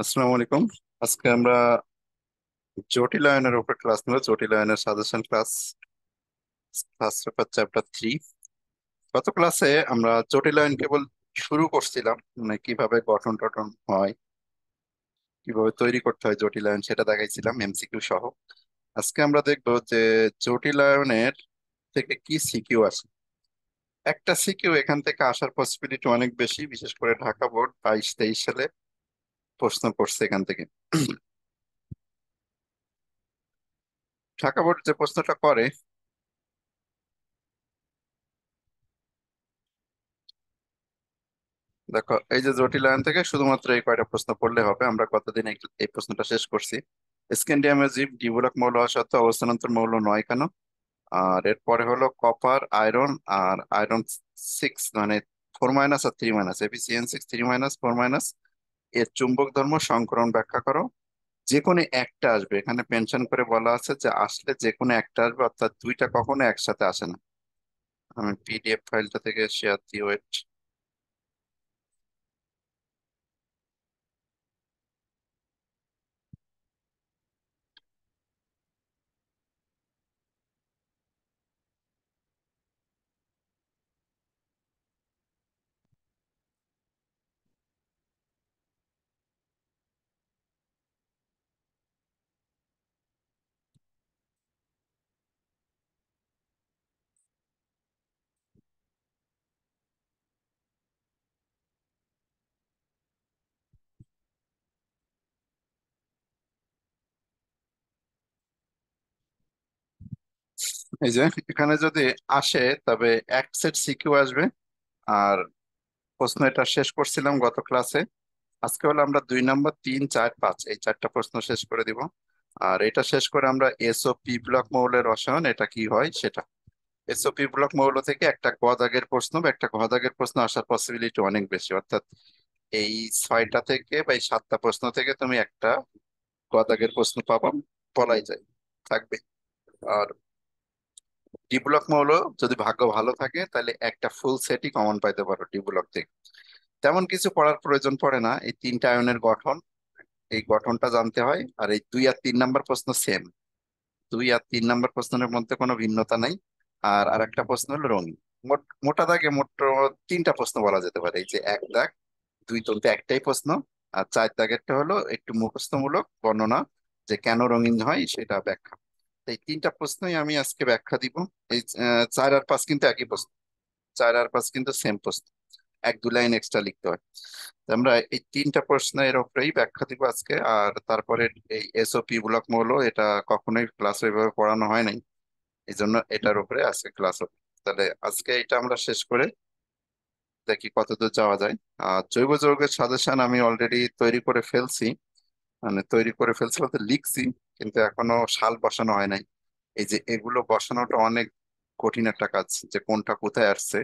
আসসালামু আলাইকুম। আজকে আমরা জটিলায়নের উপর ক্লাস নেব। জটিলায়নের suggestion class, first paper chapter 3। গত ক্লাসে আমরা জটিলায়ন কেবল শুরু করছিলাম, মানে কিভাবে গঠন টঠন হয়, কিভাবে তৈরি করতে হয় জটিলায়ন সেটা দেখাইছিলাম এমসিকিউ সহ। আজকে আমরা দেখবো যে জটিলায়নের থেকে কি সিকিউ আসে। একটা সিকিউ এখান থেকে আসার পসিবিলিটি অনেক বেশি, বিশেষ করে ঢাকা বোর্ড 22-23 সালে প্রশ্ন করছে এখান থেকে। ঢাকা বোর্ড যে প্রশ্নটা করে, দেখো এই যে জটিলায়ন থেকে শুধুমাত্র এই কয়টা প্রশ্ন পড়লে হবে। আমরা কতদিন এই প্রশ্নটা শেষ করছি। স্ক্যান্ডিয়ামের জীব দ্বিমূলক মৌল হওয়া সত্ত্বেও অবস্থান্তর মৌল নয় কেন? আর এরপরে হলো কপার আয়রন আর আয়রন 6, মানে 4 মাইনাস আর 3 মাইনাস, এপিসিএন 6 3 মাইনাস 4 মাইনাস এর চুম্বক ধর্ম সংকরণ ব্যাখ্যা করো। যে কোনো একটা আসবে, এখানে পেনশন করে বলা আছে যে আসলে যে কোনো একটা আসবে, অর্থাৎ দুইটা কখনো একসাথে আসে না। আমি পিডিএফ ফাইলটা থেকে শেয়ার দিই, ওয়েট। এই যে এখানে যদি আসে তবে এক সেট সিকিউ আসবে। আর প্রশ্ন এটা শেষ করছিলাম গত ক্লাসে। আজকে হলো আমরা 2 নম্বর, 3, 4, 5 এই চারটা প্রশ্ন শেষ করে দিব। আর এটা শেষ করে আমরা এসওপি ব্লক মৌলের রসায়ন এটা কি হয় সেটা। এসওপি ব্লক মৌল থেকে একটা ক দাগের প্রশ্ন বা একটা ঘ দাগের প্রশ্ন আসার পসিবিলিটি অনেক বেশি, অর্থাৎ এই 6টা থেকে বা এই 7টা প্রশ্ন থেকে তুমি একটা ক দাগের প্রশ্ন পাবা, বলাই যায়, থাকবে। আর ডি ব্লক মৌল যদি ভাগ্য ভালো থাকে তাহলে একটা ফুল সেটই কমন পাইতে পারো ডি ব্লক থেকে। তেমন কিছু পড়ার প্রয়োজন পড়ে না, এই তিনটা আয়নের গঠন, এই গঠনটা জানতে হয়। আর এই 2 আর 3 নাম্বার প্রশ্ন সেম, 2 আর 3 নাম্বার প্রশ্নের মধ্যে কোনো ভিন্নতা নাই। আর আরেকটা প্রশ্ন হলো রঙিন। মোটা দাগে মোট 3টা প্রশ্ন বলা যেতে পারে। এই যে 1 দাগ, 2 তুলতে একটাই প্রশ্ন, আর 4 দাগেরটা হলো একটু মুখস্থমূলক বর্ণনা, যে কেন রঙিন হয় সেটা ব্যাখ্যা। তো এই 3টা প্রশ্নই আমি আজকে ব্যাখ্যা দিব। এই 4 আর 5 কিন্তু একই প্রশ্ন, 4 আর 5 কিন্তু সেম প্রশ্ন, 1-2 লাইন এক্সট্রা লিখতে হয়। তো আমরা এই 3টা প্রশ্নের উপরেই ব্যাখ্যা দিব আজকে। আর তারপরে এই এসওপি ব্লক মৌল এটা কখনোই ক্লাসে এভাবে পড়ানো হয় নাই, এই জন্য এটার উপরে আজকে ক্লাস হবে। তাহলে আজকে এটা আমরা শেষ করে দেখি কতদূর যাওয়া যায়। আর জৈব যৌগের সাজেশন আমি অলরেডি তৈরি করে ফেলছি, মানে তৈরি করে ফেলছি বলতে লিখছি, কিন্তু এখনো সাল বসানো হয় নাই। এই যে এগুলো বসানোটা অনেক কঠিন একটা কাজ, যে কোনটা কোথায় আসছে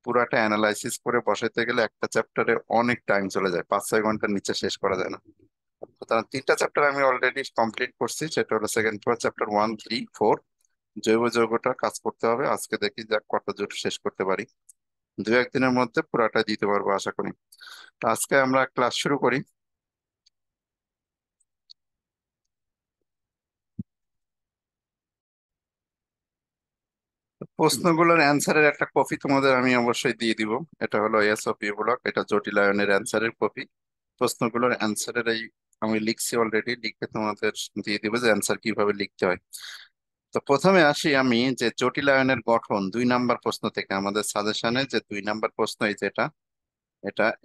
পুরাটা অ্যানালাইসিস করে বসাইতে গেলে একটা চ্যাপ্টারে অনেক টাইম চলে যায়, 5-6 ঘন্টার নিচে শেষ করা যায় না। সুতরাং 3টা চ্যাপ্টার আমি অলরেডি কমপ্লিট করছি, সেটা হলো সেকেন্ড পেপার চ্যাপ্টার 1, 3, 4। জৈব যৌগটা কাজ করতে হবে, আজকে দেখি যা কত জোর শেষ করতে পারি। 2-1 দিনের মধ্যে পুরাটা দিতে পারবো আশা করি। তো আজকে আমরা ক্লাস শুরু করি। প্রশ্নগুলোর অ্যান্সারের একটা কপি তোমাদের আমি অবশ্যই দিয়ে দিব। এটা হলো এসওপি ব্লক, এটা জটিলায়নের অ্যান্সারের কপি। প্রশ্নগুলোর অ্যান্সারের এই আমি লিখছি অলরেডি, লিখে তোমাদের দিয়ে দিব যে অ্যান্সার কিভাবে লিখতে হয়। তো প্রথমে আসি আমি যে জটিলায়নের গঠন 2 নাম্বার প্রশ্ন থেকে, আমাদের সাজেশনে যে 2 নাম্বার প্রশ্ন এই যেটা,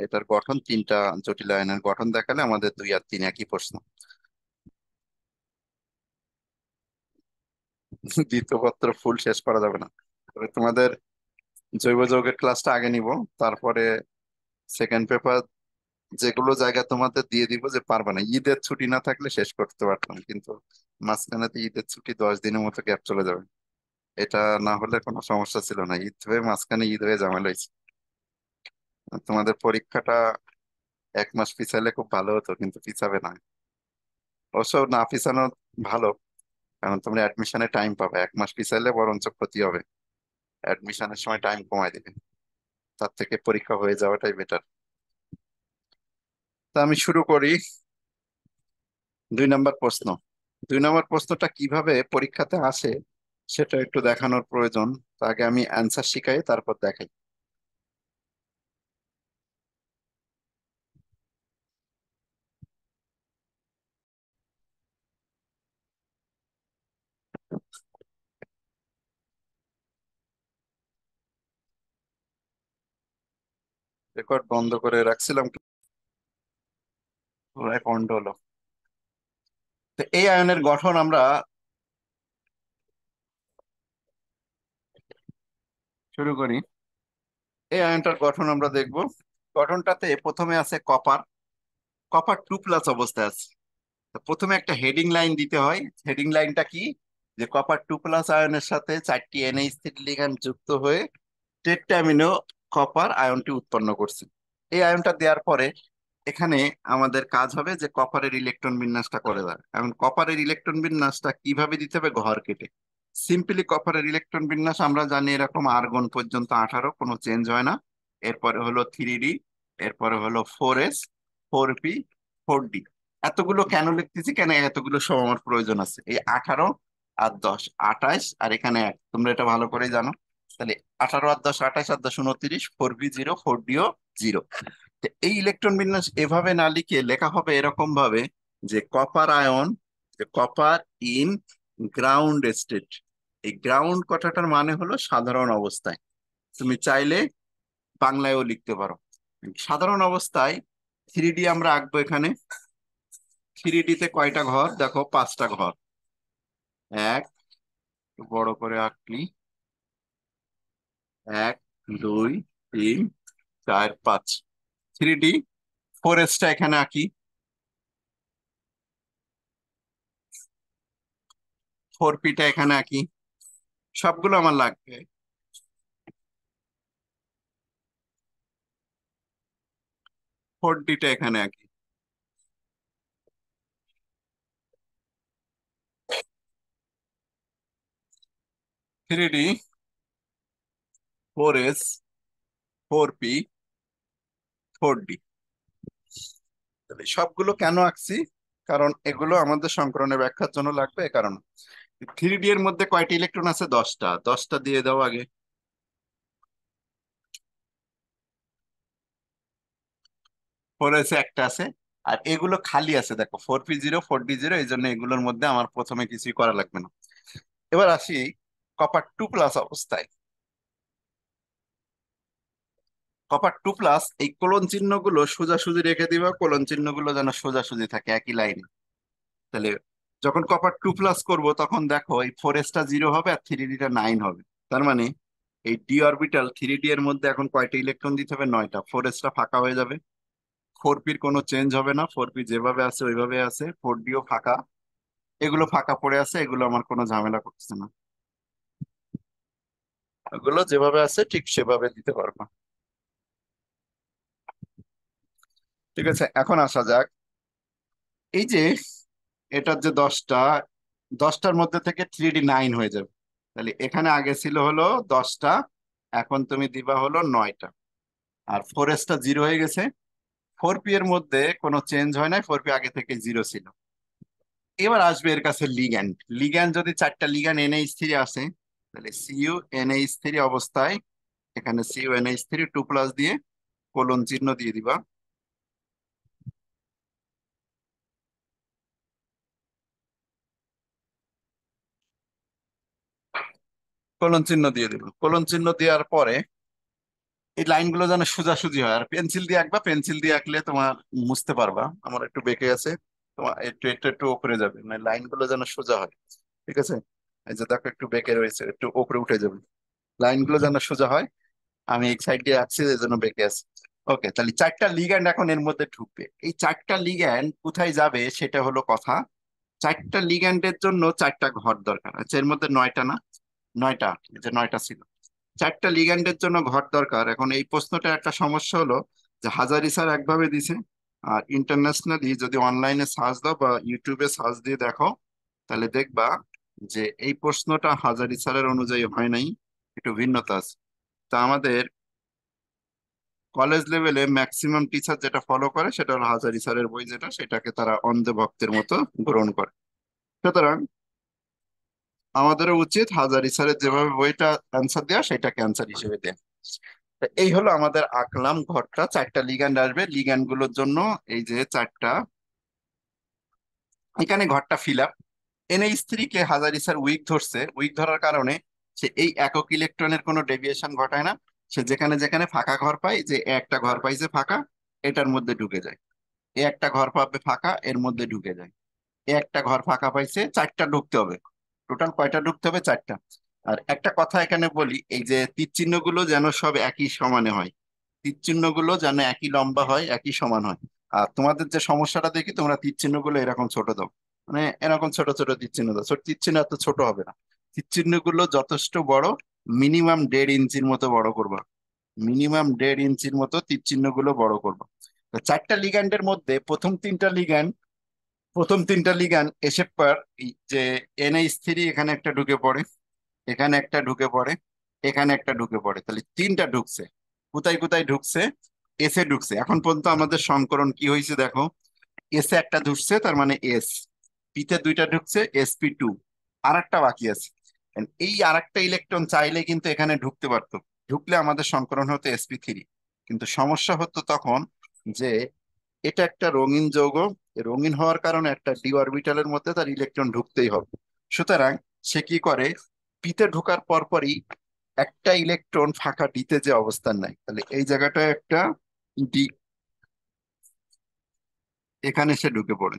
এটার গঠন 3টা জটিলায়নের গঠন দেখালে আমাদের 2 আর 3 একই প্রশ্ন। দ্বিতীয় পত্র ফুল শেষ করা যাবে না, তবে তোমাদের জৈব যৌগের ক্লাসটা আগে নিব, তারপরে সেকেন্ড পেপার যেগুলো জায়গা তোমাদের দিয়ে দিব যে পারবে না, ঈদের ছুটি না থাকলে শেষ করতে পারতাম, কিন্তু মাঝখানে তো ঈদের ছুটি 10 দিনের মতো গ্যাপ চলে যাবে। এটা না হলে কোনো সমস্যা ছিল না, ঈদ হয়ে মাঝখানে ঈদ হয়ে ঝামেলা হয়েছে। তোমাদের পরীক্ষাটা 1 মাস পিছাইলে খুব ভালো হতো, কিন্তু পিছাবে না। অবশ্য না পিছানো ভালো, কারণ তোমরা অ্যাডমিশনে টাইম পাবে। 1 মাস পিছাইলে বরঞ্চ ক্ষতি হবে, অ্যাডমিশনের সময় টাইম কমায় দিবে। তার থেকে পরীক্ষা হয়ে যাওয়াটাই বেটার। তা আমি শুরু করি। প্রশ্ন 2 নম্বর প্রশ্নটা কিভাবে পরীক্ষাতে আসে সেটা একটু দেখানোর প্রয়োজন। তো আগে আমি অ্যান্সার শিখাই, তারপর দেখাই। রেকর্ড বন্ধ করে রাখছিলাম, পুনরায় বন্ধ হলো। তো এই আয়নের গঠন আমরা শুরু করি। এই আয়নটার গঠন আমরা দেখব। গঠনটাতে প্রথমে আছে কপার। কপার 2+ অবস্থায় আছে। তো প্রথমে একটা হেডিং লাইন দিতে হয়। হেডিং লাইনটা কি? যে কপার 2+ আয়নের সাথে 4টি NH3 লিগ্যান্ড যুক্ত হয়ে টেট্রামিনো কপার আয়নটি উৎপন্ন করছে। এই আয়নটা দেওয়ার পরে এখানে আমাদের কাজ হবে যে কপারের ইলেকট্রন বিন্যাসটা করে দেয়। এখন কপারের ইলেকট্রন বিন্যাসটা কিভাবে দিতে হবে? ঘর কেটে। সিম্পলি কপারের ইলেকট্রন বিন্যাস আমরা জানি এরকম, আর্গন পর্যন্ত 18, কোনো চেঞ্জ হয় না। এরপরে হলো 3D, এরপরে হলো 4s, 4p, 4d। এতগুলো কেন লিখতেছি, কেন এতগুলো সব আমার প্রয়োজন আছে? এই 18 আর 10 28, আর এখানে 1, তোমরা এটা ভালো করেই জানো। তাহলে 18 আর 10 28 আর 10 29, 4p0, 4d0 0। তো এই ইলেকট্রন বিন্যাস এভাবে না লিখে লেখা হবে এরকম ভাবে যে কপার আয়ন, যে কপার ইন গ্রাউন্ড স্টেট। এই গ্রাউন্ড কথাটার মানে হলো সাধারণ অবস্থায়। তুমি চাইলে বাংলায়ও লিখতে পারো। সাধারণ অবস্থায় 3D আমরা আঁকবো এখানে। 3D তে কয়টা ঘর দেখো? 5টা ঘর। এক, একটু বড় করে আঁকলি। 1 2 3 4 5। 3D 4s টা এখানে আঁকি। 4p টা এখানে আঁকি। সবগুলো আমার লাগবে। 4d টা এখানে আঁকি। 3D 4s 4p 4d। তাহলে সবগুলো কেন আঁকছি? কারণ এগুলো আমাদের সংকরণের ব্যাখ্যার জন্য লাগবে, এ কারণে। 3D এর মধ্যে কয়টি ইলেকট্রন আছে? 10টা। 10টা দিয়ে দাও আগে। 4s একটা আছে। আর এগুলো খালি আছে দেখো, 4p0 4d0, এই জন্য এগুলোর মধ্যে আমার প্রথমে কিছুই করা লাগবে না। এবার আসি কপার 2+ অবস্থায়। কপার 2+, এই কোলন চিহ্নগুলো সোজাসুজি রেখে দিবা। কোলন চিহ্নগুলো যেন সোজাসুজি থাকে একই লাইনে। তাহলে যখন কপার 2+ করব তখন দেখো এই 4s টা 0 হবে আর 3d টা 9 হবে। তার মানে এই ডি অরবিটাল 3D এর মধ্যে এখন কয়টা ইলেকট্রন দিতে হবে? 9টা। 4s টা ফাঁকা হয়ে যাবে। 4p কোনো চেঞ্জ হবে না, 4p যেভাবে আছে ওইভাবে আছে। 4dও ফাঁকা। এগুলো ফাঁকা পড়ে আছে, এগুলো আমার কোনো ঝামেলা করতেছে না। এগুলো যেভাবে আছে ঠিক সেভাবে দিতে পারবো। ঠিক আছে, এখন আসা যাক। এই যে এটার যে 10টা, 10টার মধ্যে থেকে 3D 9 হয়ে যাবে। তাহলে এখানে আগে ছিল হলো 10টা, এখন তুমি দিবা হলো 9টা। আর 4s টা 0 হয়ে গেছে। 4p এর মধ্যে কোনো চেঞ্জ হয় না, 4p আগে থেকে 0 ছিল। এবার আসবে এর কাছে লিগ্যান্ড। লিগ্যান্ড যদি 4টা লিগ্যান্ড NH3 আসে, তাহলে CuNH3 অবস্থায় এখানে CuNH3 2+ দিয়ে কোলন চিহ্ন দিয়ে দিবা। কোলন চিহ্ন দিয়ে দিব। কোলন চিহ্ন দেওয়ার পরে এই লাইনগুলো যেন সোজাসুজি হয়। আর পেন্সিল দিয়ে আঁকবা, পেন্সিল দিয়ে আঁকলে তোমার মুছতে পারবা। আমার একটু বেঁকে আছে, তোমার একটু একটু একটু উপরে যাবে, মানে লাইনগুলো যেন সোজা হয়। ঠিক আছে, এই যে দেখো একটু বেঁকে রয়েছে, একটু উপরে উঠে যাবে। লাইনগুলো যেন সোজা হয়। আমি এক সাইড দিয়ে আঁকছি, এই জন্য বেঁকে আছে। ওকে, তাহলে 4টা লিগ্যান্ড এখন এর মধ্যে ঢুকবে। এই 4টা লিগ্যান্ড কোথায় যাবে সেটা হলো কথা। 4টা লিগ্যান্ডের জন্য 4টা ঘর দরকার আছে। এর মধ্যে 9টা না? 9টা, যে 9টা ছিল। 4টা লিগ্যান্ডের জন্য ঘর দরকার। এখন এই প্রশ্নটা একটা সমস্যা হলো যে হাজারি স্যার একভাবে দিছে, আর ইন্টারন্যাশনালি যদি অনলাইনে সার্চ দাও বা ইউটিউবে সার্চ দিয়ে দেখো, তাহলে দেখবা যে এই প্রশ্নটা হাজারি স্যারের অনুযায়ী হয় নাই, একটু ভিন্নতা আছে। তা আমাদের কলেজ লেভেলে ম্যাক্সিমাম টিচার যেটা ফলো করে সেটা হলো হাজারি স্যারের বই, যেটা সেটাকে তারা অন্ধ ভক্তের মতো গ্রহণ করে। সুতরাং আমাদেরও উচিত হাজারি স্যারের যেভাবে বইটা অ্যান্সার দেওয়া সেটাকে অ্যান্সার হিসেবে দেয়া। তো এই হলো আমাদের আঁকলাম ঘরটা, চারটা লিগ্যান্ড আসবে। লিগ্যান্ড গুলোর জন্য এই যে চারটা, এখানে ঘরটা ফিল আপ। NH3 কে হাজারি স্যার উইক ধরছে, উইক ধরার কারণে সে এই একক ইলেকট্রনের কোনো ডেভিয়েশন ঘটায় না। সে যেখানে যেখানে ফাঁকা ঘর পায়, যে এ একটা ঘর পাইছে ফাঁকা, এটার মধ্যে ঢুকে যায়। এ একটা ঘর পাবে ফাঁকা, এর মধ্যে ঢুকে যায়। এ একটা ঘর ফাঁকা পাইছে, চারটা ঢুকতে হবে। টোটাল কয়টা ঢুকতে হবে? চারটা। আর একটা কথা এখানে বলি, এই যে তীর চিহ্ন গুলো যেন সব একই সমানে হয়, তীর চিহ্ন গুলো যেন একই লম্বা হয়, একই সমান হয়। আর তোমাদের যে সমস্যাটা দেখি, তোমরা তীর চিহ্ন গুলো এরকম ছোট দাও, মানে এরকম ছোট ছোট তীর চিহ্ন দাও। ছোট তীর চিহ্ন এত ছোট হবে না, তীর চিহ্ন গুলো যথেষ্ট বড়, মিনিমাম 1.5 ইঞ্চির মতো বড় করবা। মিনিমাম 1.5 ইঞ্চির মতো তীর চিহ্ন গুলো বড় করবা। তো চারটা লিগ্যান্ডের মধ্যে প্রথম তিনটা লিগ্যান্ড এসে পর এই যে NH3 এখানে একটা ঢুকে পড়ে, এখানে একটা ঢুকে পড়ে, এখানে একটা ঢুকে পড়ে, তাহলে তিনটা ঢুকছে। কোথায় কোথায় ঢুকছে? এসে ঢুকছে। এখন পর্যন্ত আমাদের সমীকরণ কি হয়েছে দেখো, এসে একটা ঢুকছে, তার মানে এস। পিতে দুইটা ঢুকছে, SP2। আর একটা বাকি আছে। And এই আর একটা ইলেকট্রন চাইলে কিন্তু এখানে ঢুকতে পারতো, ঢুকলে আমাদের সমীকরণ হতো SP3। কিন্তু সমস্যা হতো তখন যে এটা একটা রঙিন যৌগ, রঙিন হওয়ার কারণে একটা ডি অরবিটালের মধ্যে তার ইলেকট্রন ঢুকতেই হবে। সুতরাং সে কি করে, পিতে ঢোকার পরপরই একটা ইলেকট্রন ফাঁকা ডিতে যে অবস্থান নাই, তাহলে এই জায়গাটায় একটা ডি, এখানে সে ঢুকে পড়ে।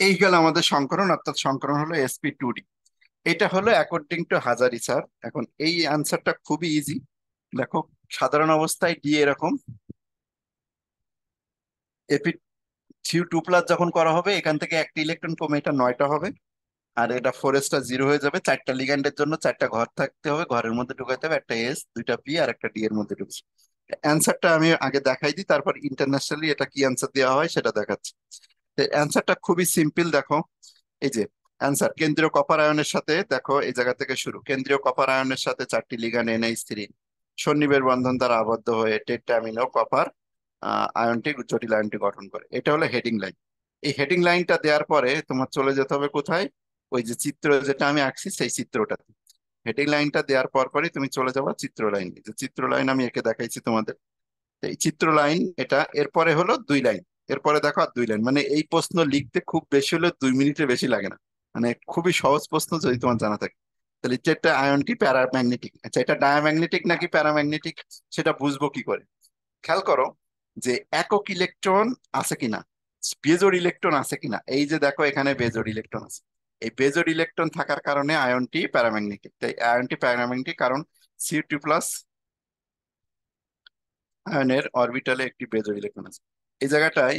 এই গেল আমাদের সংকরণ, অর্থাৎ সংকরণ হলো SP2D। এটা হলো অ্যাকর্ডিং টু হাজারি স্যার। এখন এই আনসারটা খুবই ইজি। দেখো, সাধারণ অবস্থায় ডি এরকম, Fe2+ যখন করা হবে, এখান থেকে একটা ইলেকট্রন কমে এটা 9টা হবে। আর এটা 4s টা 0 হয়ে যাবে। চারটা লিগ্যান্ডের জন্য চারটা ঘর থাকতে হবে, ঘরের মধ্যে ঢুকাইতে হবে একটা এস, দুইটা পি আর একটা ডি এর মধ্যে ঢুকছে। অ্যান্সারটা আমি আগে দেখাই দিই, তারপর ইন্টারন্যাশনালি এটা কি অ্যান্সার দেওয়া হয় সেটা দেখাচ্ছি। অ্যান্সারটা খুবই সিম্পল। দেখো, এই যে অ্যান্সার, কেন্দ্রীয় কপার আয়নের সাথে, দেখো এই জায়গা থেকে শুরু, কেন্দ্রীয় কপার আয়নের সাথে চারটি লিগ্যান্ড NH3 সন্নিবেশ বন্ধন দ্বারা আবদ্ধ হয়ে টেট্রামিনো কপার আয়নটি, জটিল আয়নটি গঠন করে। এটা হলো হেডিং লাইন। এই হেডিং লাইনটা দেওয়ার পরে তোমার চলে যেতে হবে কোথায়, ওই যে চিত্র যেটা আমি আঁকছি সেই চিত্রটাতে। হেডিং লাইনটা দেওয়ার পর পরই তুমি চলে যাবা চিত্র লাইন। যে চিত্র লাইন আমি একে দেখাইছি তোমাদের, তো এই চিত্র লাইন এটা। এরপরে হলো 2 লাইন, এরপরে দেখো আর 2 লাইন। মানে এই প্রশ্ন লিখতে খুব বেশি হলে 2 মিনিটের বেশি লাগে না, মানে খুবই সহজ প্রশ্ন যদি তোমার জানা থাকে। তাহলে যেটা আয়নটি প্যারাম্যাগনেটিক, আচ্ছা এটা ডায়াম্যাগনেটিক নাকি প্যারাম্যাগনেটিক সেটা বুঝবো কি করে? খেয়াল করো যে একক ইলেকট্রন আছে কিনা, বেজোড় ইলেকট্রন আছে কিনা। এই যে দেখো এখানে বেজোড় ইলেকট্রন আছে, এই বেজোড় ইলেকট্রন থাকার কারণে আয়নটি প্যারাম্যাগনেটিক। তাই আয়নটি প্যারাম্যাগনেটিক কারণ Cu2+ আয়নের অরবিটালে একটি বেজোড় ইলেকট্রন আছে এই জায়গাটায়।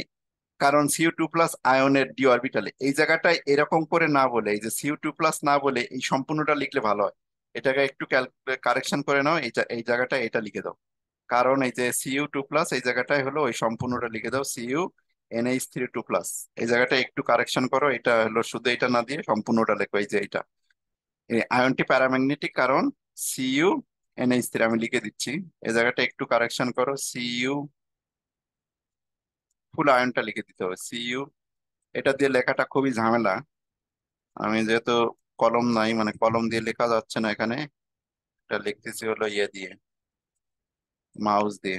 কারণ Cu2+ আয়নের ডি অরবিটালে, এই জায়গাটায় এরকম করে না বলে, এই যে Cu2+ না বলে এই সম্পূর্ণটা লিখলে ভালো হয়। এটাকে একটু কারেকশন করে নাও, এই জায়গাটায় এটা লিখে দাও। কারণ এই যে Cu2+, এই জায়গাটায় হলো ওই সম্পূর্ণটা লিখে দাও, CuNH3 2+। এই জায়গাটা একটু কারেকশন করো, এটা হলো শুধু এটা না দিয়ে সম্পূর্ণটা লেখো। এই যে এটা, এই আয়নটি প্যারাম্যাগনেটিক কারণ CuNH3, আমি লিখে দিচ্ছি। এই জায়গাটা একটু কারেকশন করো, ফুল আয়নটা লিখে দিতে হবে Cu। এটা দিয়ে লেখাটা খুবই ঝামেলা, আমি যেহেতু কলম নাই, মানে কলম দিয়ে লেখা যাচ্ছে না এখানে, এটা লিখতেছি হলো ইয়ে দিয়ে, মাউস দিয়ে।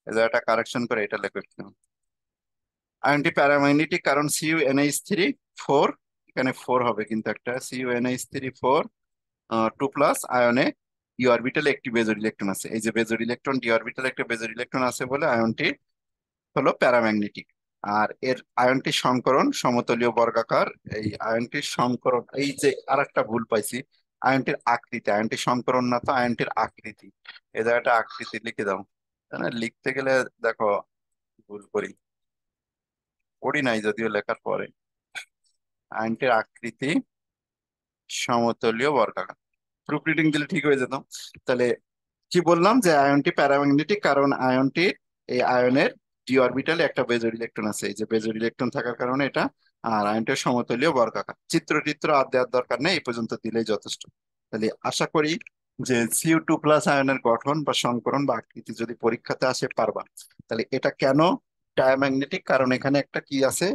এই জায়গাটা কারেকশন করে এটা লেখো একটু। আয়নটি প্যারাম্যাগনেটিক কারণ Cu NH3 4, এখানে 4 হবে কিন্তু একটা Cu NH3 4 2+ আয়নে ডি অরবিটালে একটি বেজোড় ইলেকট্রন আছে। এই যে বেজোড় ইলেকট্রন, ডি অরবিটালে একটা বেজোড় ইলেকট্রন আছে বলে আয়নটি হলো প্যারাম্যাগনেটিক। আর এর আয়নটির সংকরণ সমতলীয় বর্গাকার। এই আয়নটির সংকরণ, এই যে আরেকটা ভুল পাইছি, আয়নটির আকৃতি, আয়নটির সংকরণ না তো, আয়নটির আকৃতি। এই জায়গাটা আকৃতি লিখে দাও, না লিখতে গেলে দেখো ভুল করি, পড়ি নাই যদিও লেখার পরে। আয়নটির আকৃতি সমতলীয় বর্গাকার, প্রুফ রিডিং দিলে ঠিক হয়ে যেত। তাহলে কি বললাম, যে আয়নটি প্যারাম্যাগনেটিক কারণ আয়নটির, এই আয়নের ডি অরবিটালে একটা বেজোড় ইলেকট্রন আছে, এই যে বেজোড় ইলেকট্রন থাকার কারণে এটা। আর আয়নটির সমতলীয় বর্গাকার। চিত্র টিত্র আর দেওয়ার দরকার নেই, এই পর্যন্ত দিলেই যথেষ্ট। তাহলে আশা করি যে Cu2+ আয়নের গঠন বা সংকরণ বা আকৃতি যদি পরীক্ষাতে আসে পারবা। তাহলে এটা কেন ডায়াম্যাগনেটিক? কারণ এখানে একটা কি আছে,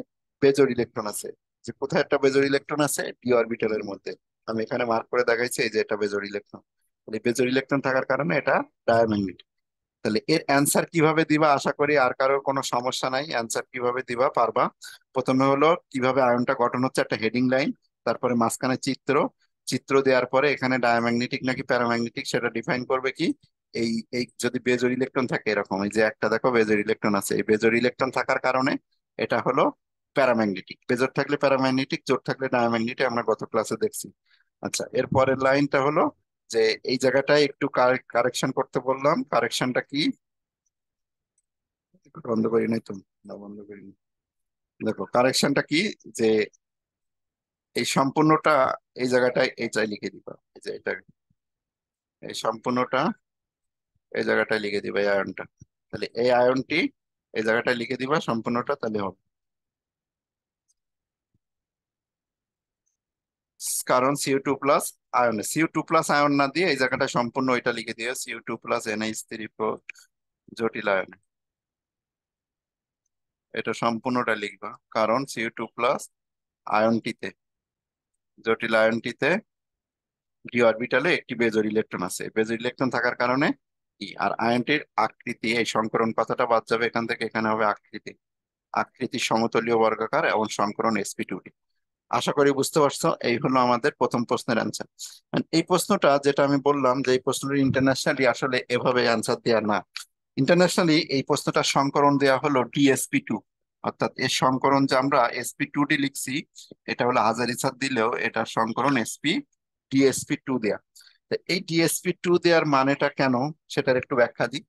বেজোড় ইলেকট্রন আছে। যে কোথায় একটা বেজোড় ইলেকট্রন আছে, ডি অরবিটালের মধ্যে। আমি এখানে মার্ক করে দেখাইছি, এই যে এটা বেজোড় ইলেকট্রন। তাহলে বেজোড় ইলেকট্রন থাকার কারণে এটা ডায়াম্যাগনেটিক। তাহলে এর অ্যান্সার কিভাবে দিবা, আশা করি আর কারোর কোনো সমস্যা নাই, অ্যান্সার কিভাবে দিবা পারবা। প্রথমে হলো কিভাবে আয়নটা গঠন হচ্ছে, একটা হেডিং লাইন, তারপরে মাঝখানে চিত্র, চিত্র দেওয়ার পরে এখানে ডায়াম্যাগনেটিক নাকি প্যারাম্যাগনেটিক সেটা ডিফাইন করবে কি। এই এই যদি বেজোড় ইলেকট্রন থাকে এরকম, এই যে একটা দেখো বেজোড় ইলেকট্রন আছে, এই বেজোড় ইলেকট্রন থাকার কারণে এটা হলো প্যারাম্যাগনেটিক। বেজোড় থাকলে প্যারাম্যাগনেটিক, জোড় থাকলে ডায়াম্যাগনেটিক, আমরা গত ক্লাসে দেখছি। আচ্ছা, এর পরের লাইনটা হলো যে এই জায়গাটায় একটু কারেকশন করতে বললাম, কারেকশনটা কি, বন্ধ করি নাই তো, না বন্ধ করিনি। দেখো কারেকশনটা কি, যে এই সম্পূর্ণটা এই জায়গাটায় এইটাই লিখে দিবা, এই যে এটা, এই সম্পূর্ণটা এই জায়গাটায় লিখে দিবা এই আয়নটা। তাহলে এই আয়নটি এই জায়গাটায় লিখে দিবা সম্পূর্ণটা, তাহলে হবে। কারণ Cu2+ আয়ন, Cu2+ আয়ন না দিয়ে এই জায়গাটা সম্পূর্ণ ওইটা লিখে দিও, Cu2+ NH3 জটিল আয়ন, এটা সম্পূর্ণটা লিখবা। কারণ Cu2+ আয়নটিতে, জটিল আয়নটিতে ডি অরবিটালে একটি বেজোড় ইলেকট্রন আছে। বেজোড় ইলেকট্রন থাকার কারণে ই, আর আয়নটির আকৃতি, এই সংকরণ কথাটা বাদ যাবে এখান থেকে, এখানে হবে আকৃতি, আকৃতি সমতলীয় বর্গাকার এবং সংকরণ sp2d। আশা করি বুঝতে পারছো, এই হলো আমাদের প্রথম প্রশ্নের অ্যান্সার। এই প্রশ্নটা যেটা আমি বললাম যে এই প্রশ্নটা ইন্টারন্যাশনালি আসলে এভাবে অ্যান্সার দেওয়া না। ইন্টারন্যাশনালি এই প্রশ্নটা সংকরণ দেওয়া হলো DsP2, অর্থাৎ এর সংকরণ যে আমরা sp2d লিখছি, এটা হলো হাজারি ছাদ দিলেও এটা সংকরণ DsP2 দেয়া। তো এই DsP2 দেওয়ার মানেটা কেন, সেটার একটু ব্যাখ্যা দিই।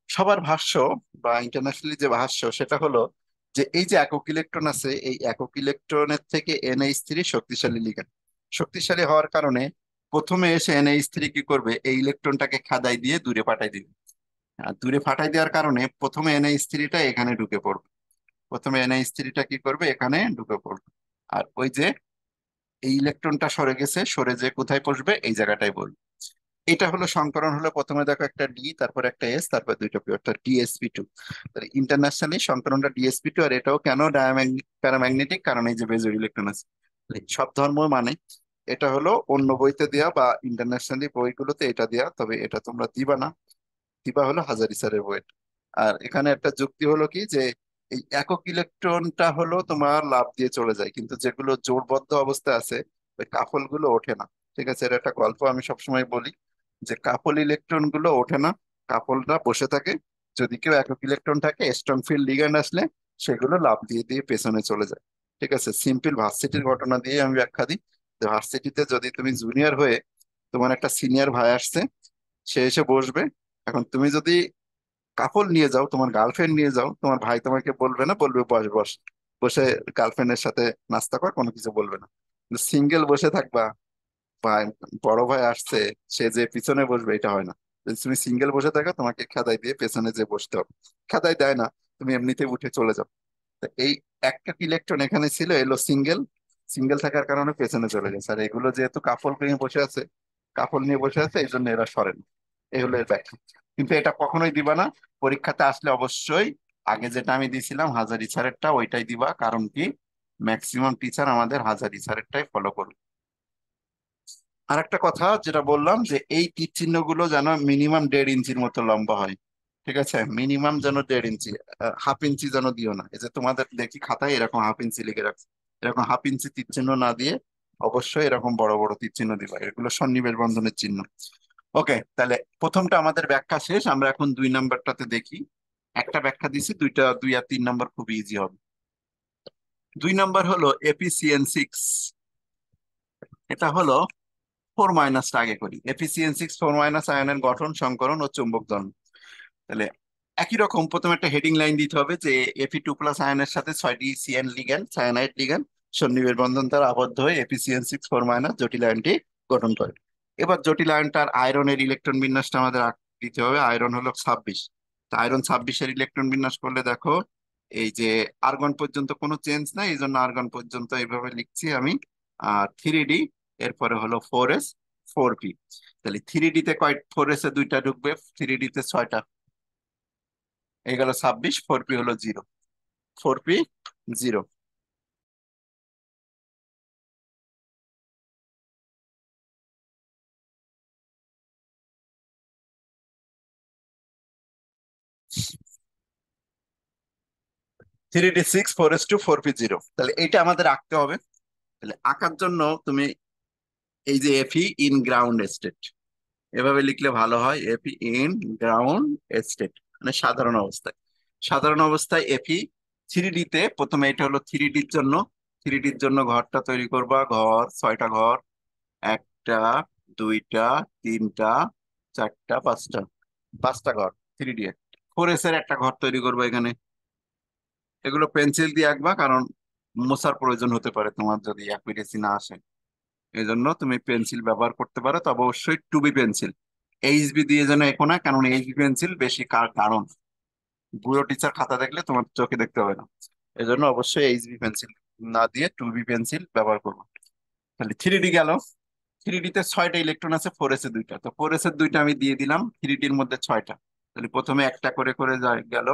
সবার ভাষ্য বা ইন্টারন্যাশনালি যে ভাষ্য সেটা হলো যে এই যে একক ইলেকট্রন আছে, এই একক ইলেকট্রনের থেকে NH3 শক্তিশালী লিগ্যান্ড, শক্তিশালী হওয়ার কারণে প্রথমে এসে NH3 কি করবে, এই ইলেকট্রনটাকে খেদাই দিয়ে দূরে পাঠাই দিবে। আর দূরে ফাটাই দেওয়ার কারণে প্রথমে NH3টা এখানে ঢুকে পড়বে, প্রথমে NH3টা কি করবে, এখানে ঢুকে পড়বে। আর ওই যে এই ইলেকট্রনটা সরে গেছে, সরে যে কোথায় বসবে, এই জায়গাটায় বসবে। এটা হলো সংকরণ, হলো প্রথমে দেখো একটা ডি, তারপর একটা এস, তারপর দুইটা পি, অর্থাৎ DsP2। তাহলে ইন্টারন্যাশনালি সংকরণটা DsP2। আর এটাও কেন প্যারাম্যাগনেটিক, কারণ এই যে বেজোড় ইলেকট্রন আছে। তাহলে সব ধর্ম মানে এটা হলো অন্য বইতে দেয়া বা ইন্টারন্যাশনালি বইগুলোতে এটা দেয়া, তবে এটা তোমরা দিবা না, দিবা হলো হাজারি স্যারের বই। আর এখানে একটা যুক্তি হলো কি, যে এই একক ইলেকট্রনটা হলো তোমার লাফ দিয়ে চলে যায়, কিন্তু যেগুলো জোড়বদ্ধ অবস্থায় আছে ওই কাফল গুলো ওঠে না। ঠিক আছে, এটা একটা গল্প আমি সবসময় বলি, যে কাপল ইলেকট্রন গুলো ওঠে না, কাপলরা বসে থাকে। যদি কেউ একক ইলেকট্রন থাকে, স্ট্রং ফিল্ড লিগ্যান্ড আসলে সেগুলো লাফ দিয়ে দিয়ে পেছনে চলে যায়। ঠিক আছে, সিম্পল ভার্সিটির ঘটনা দিয়ে আমি ব্যাখ্যা দিই। যে ভার্সিটিতে যদি তুমি জুনিয়র হয়ে, তোমার একটা সিনিয়র ভাই আসছে, সে এসে বসবে। এখন তুমি যদি কাপল নিয়ে যাও, তোমার গার্লফ্রেন্ড নিয়ে যাও, তোমার ভাই তোমাকে বলবে না, বলবে বস বস, বসে গার্লফ্রেন্ডের সাথে নাস্তা কর, কোনো কিছু বলবে না। সিঙ্গেল বসে থাকবা, ভাই বড় ভাই আসছে, সে যে পিছনে বসবে, এটা হয় না। যদি তুমি সিঙ্গেল বসে থাকো, তোমাকে খেদাই দিয়ে পেছনে যে বসতে হবে। খেদাই দেয় না, তুমি এমনিতে উঠে চলে যাও। তো এই একটা ইলেকট্রন এখানে ছিল, এলো সিঙ্গেল, সিঙ্গেল থাকার কারণে পেছনে চলে গেছে। আর এগুলো যেহেতু কাপল নিয়ে বসে আছে, কাপল নিয়ে বসে আছে, এই জন্য এরা সরে না। এই হলো এর ব্যাখ্যা। কিন্তু এটা কখনোই দিবা না, পরীক্ষাতে আসলে অবশ্যই আগে যেটা আমি দিছিলাম হাজারি স্যারেরটা, ওইটাই দিবা। কারণ কি, ম্যাক্সিমাম টিচার আমাদের হাজারি স্যারেরটাই ফলো করবে। আর একটা কথা যেটা বললাম, যে এই তীর চিহ্ন গুলো যেন মিনিমাম 1.5 ইঞ্চির মতো লম্বা হয়। ঠিক আছে, মিনিমাম যেন 1.5 ইঞ্চি, হাফ ইঞ্চি যেন দিও না। এই যে তোমাদের দেখি খাতায় এরকম হাফ ইঞ্চি লিখে রাখছে, এরকম হাফ ইঞ্চি তীর চিহ্ন না দিয়ে অবশ্যই এরকম বড় বড় তীর চিহ্ন দিবা, এগুলো সন্নিবেশ বন্ধনের চিহ্ন। ওকে, তাহলে প্রথমটা আমাদের ব্যাখ্যা শেষ, আমরা এখন 2 নাম্বারটাতে দেখি। একটা ব্যাখ্যা দিছি, দুইটা, 2 আর 3 নাম্বার খুব ইজি হবে। 2 নাম্বার হলো এপিসিএন 6। এটা হলো 4 মাইনাসটা আগে করি। Fe4- আয়নের গঠন, সংকরণ ও চুম্বক ধর্ম। তাহলে একই রকম প্রথমে একটা হেডিং লাইন দিতে হবে, যে Fe2+ আয়নের সাথে 6টি সিএন লিগ্যান্ড, সায়ানাইড লিগ্যান্ড সন্নিবেশ বন্ধন দ্বারা আবদ্ধ হয়ে Fe4- জটিল আয়নটি গঠন করে। এবার জটিল আয়নটার আয়রনের ইলেকট্রন বিন্যাসটা আমাদের দিতে হবে। আয়রন হলো 26। তো আয়রন 26-এর ইলেকট্রন বিন্যাস করলে দেখো, এই যে আর্গন পর্যন্ত কোনো চেঞ্জ নাই, এই জন্য আর্গন পর্যন্ত এইভাবে লিখছি আমি। আর 3d, এরপরে হলো 4s, 4p। তাহলে 3d তে কয়, 4s এ দুইটা ঢুকবে, 3d তে 6টা, এই গেল 26, 4p হলো 0, 4p 0। 3d 6, 4s2, 4p 0। তাহলে এইটা আমাদের আঁকতে হবে। তাহলে আঁকার জন্য তুমি এই যে এফি ইন গ্রাউন্ড স্টেট এভাবে লিখলে ভালো হয়, এপি ইন গ্রাউন্ড স্টেট, মানে সাধারণ অবস্থায়। সাধারণ অবস্থায় এপি 3D তে প্রথমে, এটা হলো 3Dর জন্য, 3Dর জন্য ঘরটা তৈরি করবা, ঘর 6টা ঘর, একটা, দুইটা, তিনটা, চারটা, পাঁচটা, 5টা ঘর 3D এ। 4S এর একটা ঘর তৈরি করবো এখানে। এগুলো পেন্সিল দিয়ে আঁকবা, কারণ মোছার প্রয়োজন হতে পারে তোমার যদি অ্যাকুরেসি না আসে, এই জন্য তুমি পেন্সিল ব্যবহার করতে পারো, তবে অবশ্যই 2B পেন্সিল। এইচবি দিয়ে যেন এঁকো না, কারণ এইচবি পেন্সিল বেশি কারণ বুড়ো টিচার খাতা দেখলে তোমার চোখে দেখতে হবে না। এই জন্য অবশ্যই এইচবি পেন্সিল না দিয়ে 2B পেন্সিল ব্যবহার করবো। তাহলে 3D গেল, 3D তে 6টা ইলেকট্রন আছে, 4s এ দুইটা, তো 4s এর দুইটা আমি দিয়ে দিলাম, 3Dর মধ্যে 6টা। তাহলে প্রথমে একটা করে করে গেল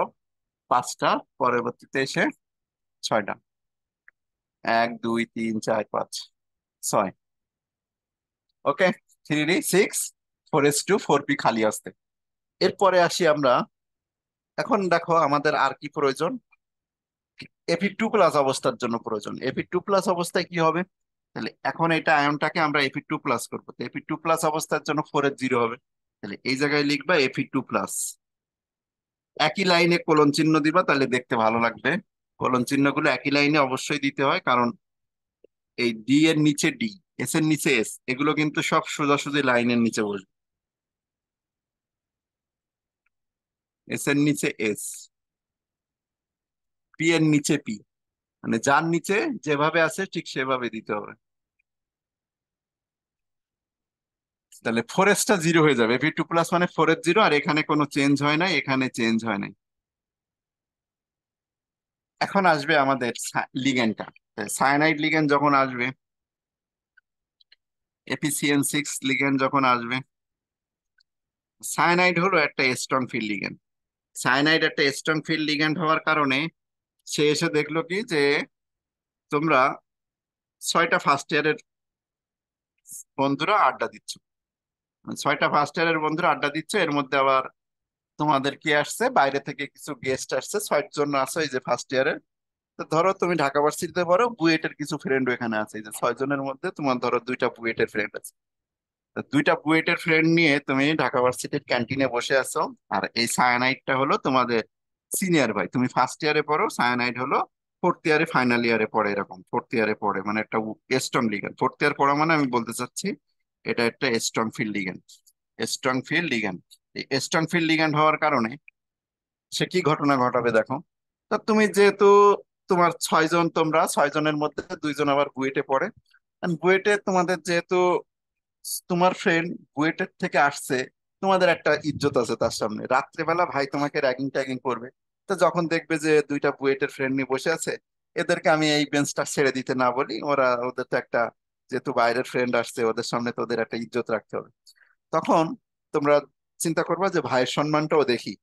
5টা, পরবর্তীতে এসে 6টা, 1 2 3 4 5 6। ওকে, 3D 6, 4s2, 4p খালি আসতে। এরপরে আসি আমরা, এখন দেখো আমাদের আর কি প্রয়োজন, Fe2+ অবস্থার জন্য প্রয়োজন। Fe2+ অবস্থায় কি হবে, তাহলে এখন এটা আয়নটাকে আমরা Fe2+ করবো, তো Fe2+ অবস্থার জন্য 4 এর 0 হবে। তাহলে এই জায়গায় লিখবা Fe2+, একই লাইনে কোলন চিহ্ন দিবা, তাহলে দেখতে ভালো লাগবে। কোলন চিহ্নগুলো একই লাইনে অবশ্যই দিতে হয়, কারণ এই ডি এর নিচে ডি, এস এর নিচে এস, এগুলো কিন্তু সব সোজাসুজি লাইনের নিচে বসবে। এস এর নিচে এস, পি এর নিচে পি, মানে যার নিচে যেভাবে আছে ঠিক সেভাবে দিতে হবে। তাহলে 4s টা 0 হয়ে যাবে, Fe2+ মানে 4 এর 0, আর এখানে কোনো চেঞ্জ হয় না, এখানে চেঞ্জ হয় নাই। এখন আসবে আমাদের লিগ্যান্ডটা। সায়ানাইড লিগ্যান্ড যখন আসবে, FeCN6 লিগ্যান্ড যখন আসবে, সায়ানাইড হলো একটা স্ট্রং ফিল্ড লিগ্যান্ড। সায়ানাইড একটা স্ট্রং ফিল্ড লিগ্যান্ড হওয়ার কারণে সে এসে দেখলো কি যে তোমরা 6টা ফার্স্ট ইয়ারের বন্ধুরা আড্ডা দিচ্ছ, 6টা ফার্স্ট ইয়ারের বন্ধুরা আড্ডা দিচ্ছ, এর মধ্যে আবার তোমাদের কি আসছে, বাইরে থেকে কিছু গেস্ট আসছে, 6 জন আছে এই যে ফার্স্ট ইয়ারের। তো ধরো তুমি ঢাকা ভার্সিটিতে পড়ো, বুয়েটের কিছু ফ্রেন্ড এখানে আছে, এই যে 6 জনের মধ্যে তোমার ধরো 2টা বুয়েটের ফ্রেন্ড আছে। তো 2টা বুয়েটের ফ্রেন্ড নিয়ে তুমি ঢাকা ভার্সিটির ক্যান্টিনে বসে আছো, আর এই সায়ানাইডটা হলো তোমাদের সিনিয়র ভাই, তুমি ফার্স্ট ইয়ারে পড়ো, সায়ানাইড হলো ফোর্থ ইয়ারে, ফাইনাল ইয়ারে পড়ে, এরকম ফোর্থ ইয়ারে পড়ে, মানে একটা স্ট্রং লিগ্যান্ড। ফোর্থ ইয়ার পড়া মানে আমি বলতে চাচ্ছি এটা একটা strong field ligand. Strong field ligand, এই স্ট্রং ফিল্ড লিগ্যান্ড হওয়ার কারণে সে কি ঘটনা ঘটাবে দেখো। তা তুমি যেহেতু তোমার 6 জন, তোমরা 6 জনের মধ্যে 2 জন আবার বুয়েটে পড়ে, আর বুয়েটে তোমাদের যেহেতু তোমার ফ্রেন্ড বুয়েটের থেকে আসছে, তোমাদের একটা ইজ্জত আছে তার সামনে, রাত্রেবেলা ভাই তোমাকে র্যাগিং ট্যাগিং করবে। তো যখন দেখবে যে 2টা বুয়েটের ফ্রেন্ড নিয়ে বসে আছে, এদেরকে আমি এই বেঞ্চটা ছেড়ে দিতে না বলি, ওরা ওদের তো একটা, যেহেতু বাইরের ফ্রেন্ড আসছে ওদের সামনে তো ওদের একটা ইজ্জত রাখতে হবে। তখন তোমরা চিন্তা করবা যে ভাইয়ের সম্মানটাও দেখি,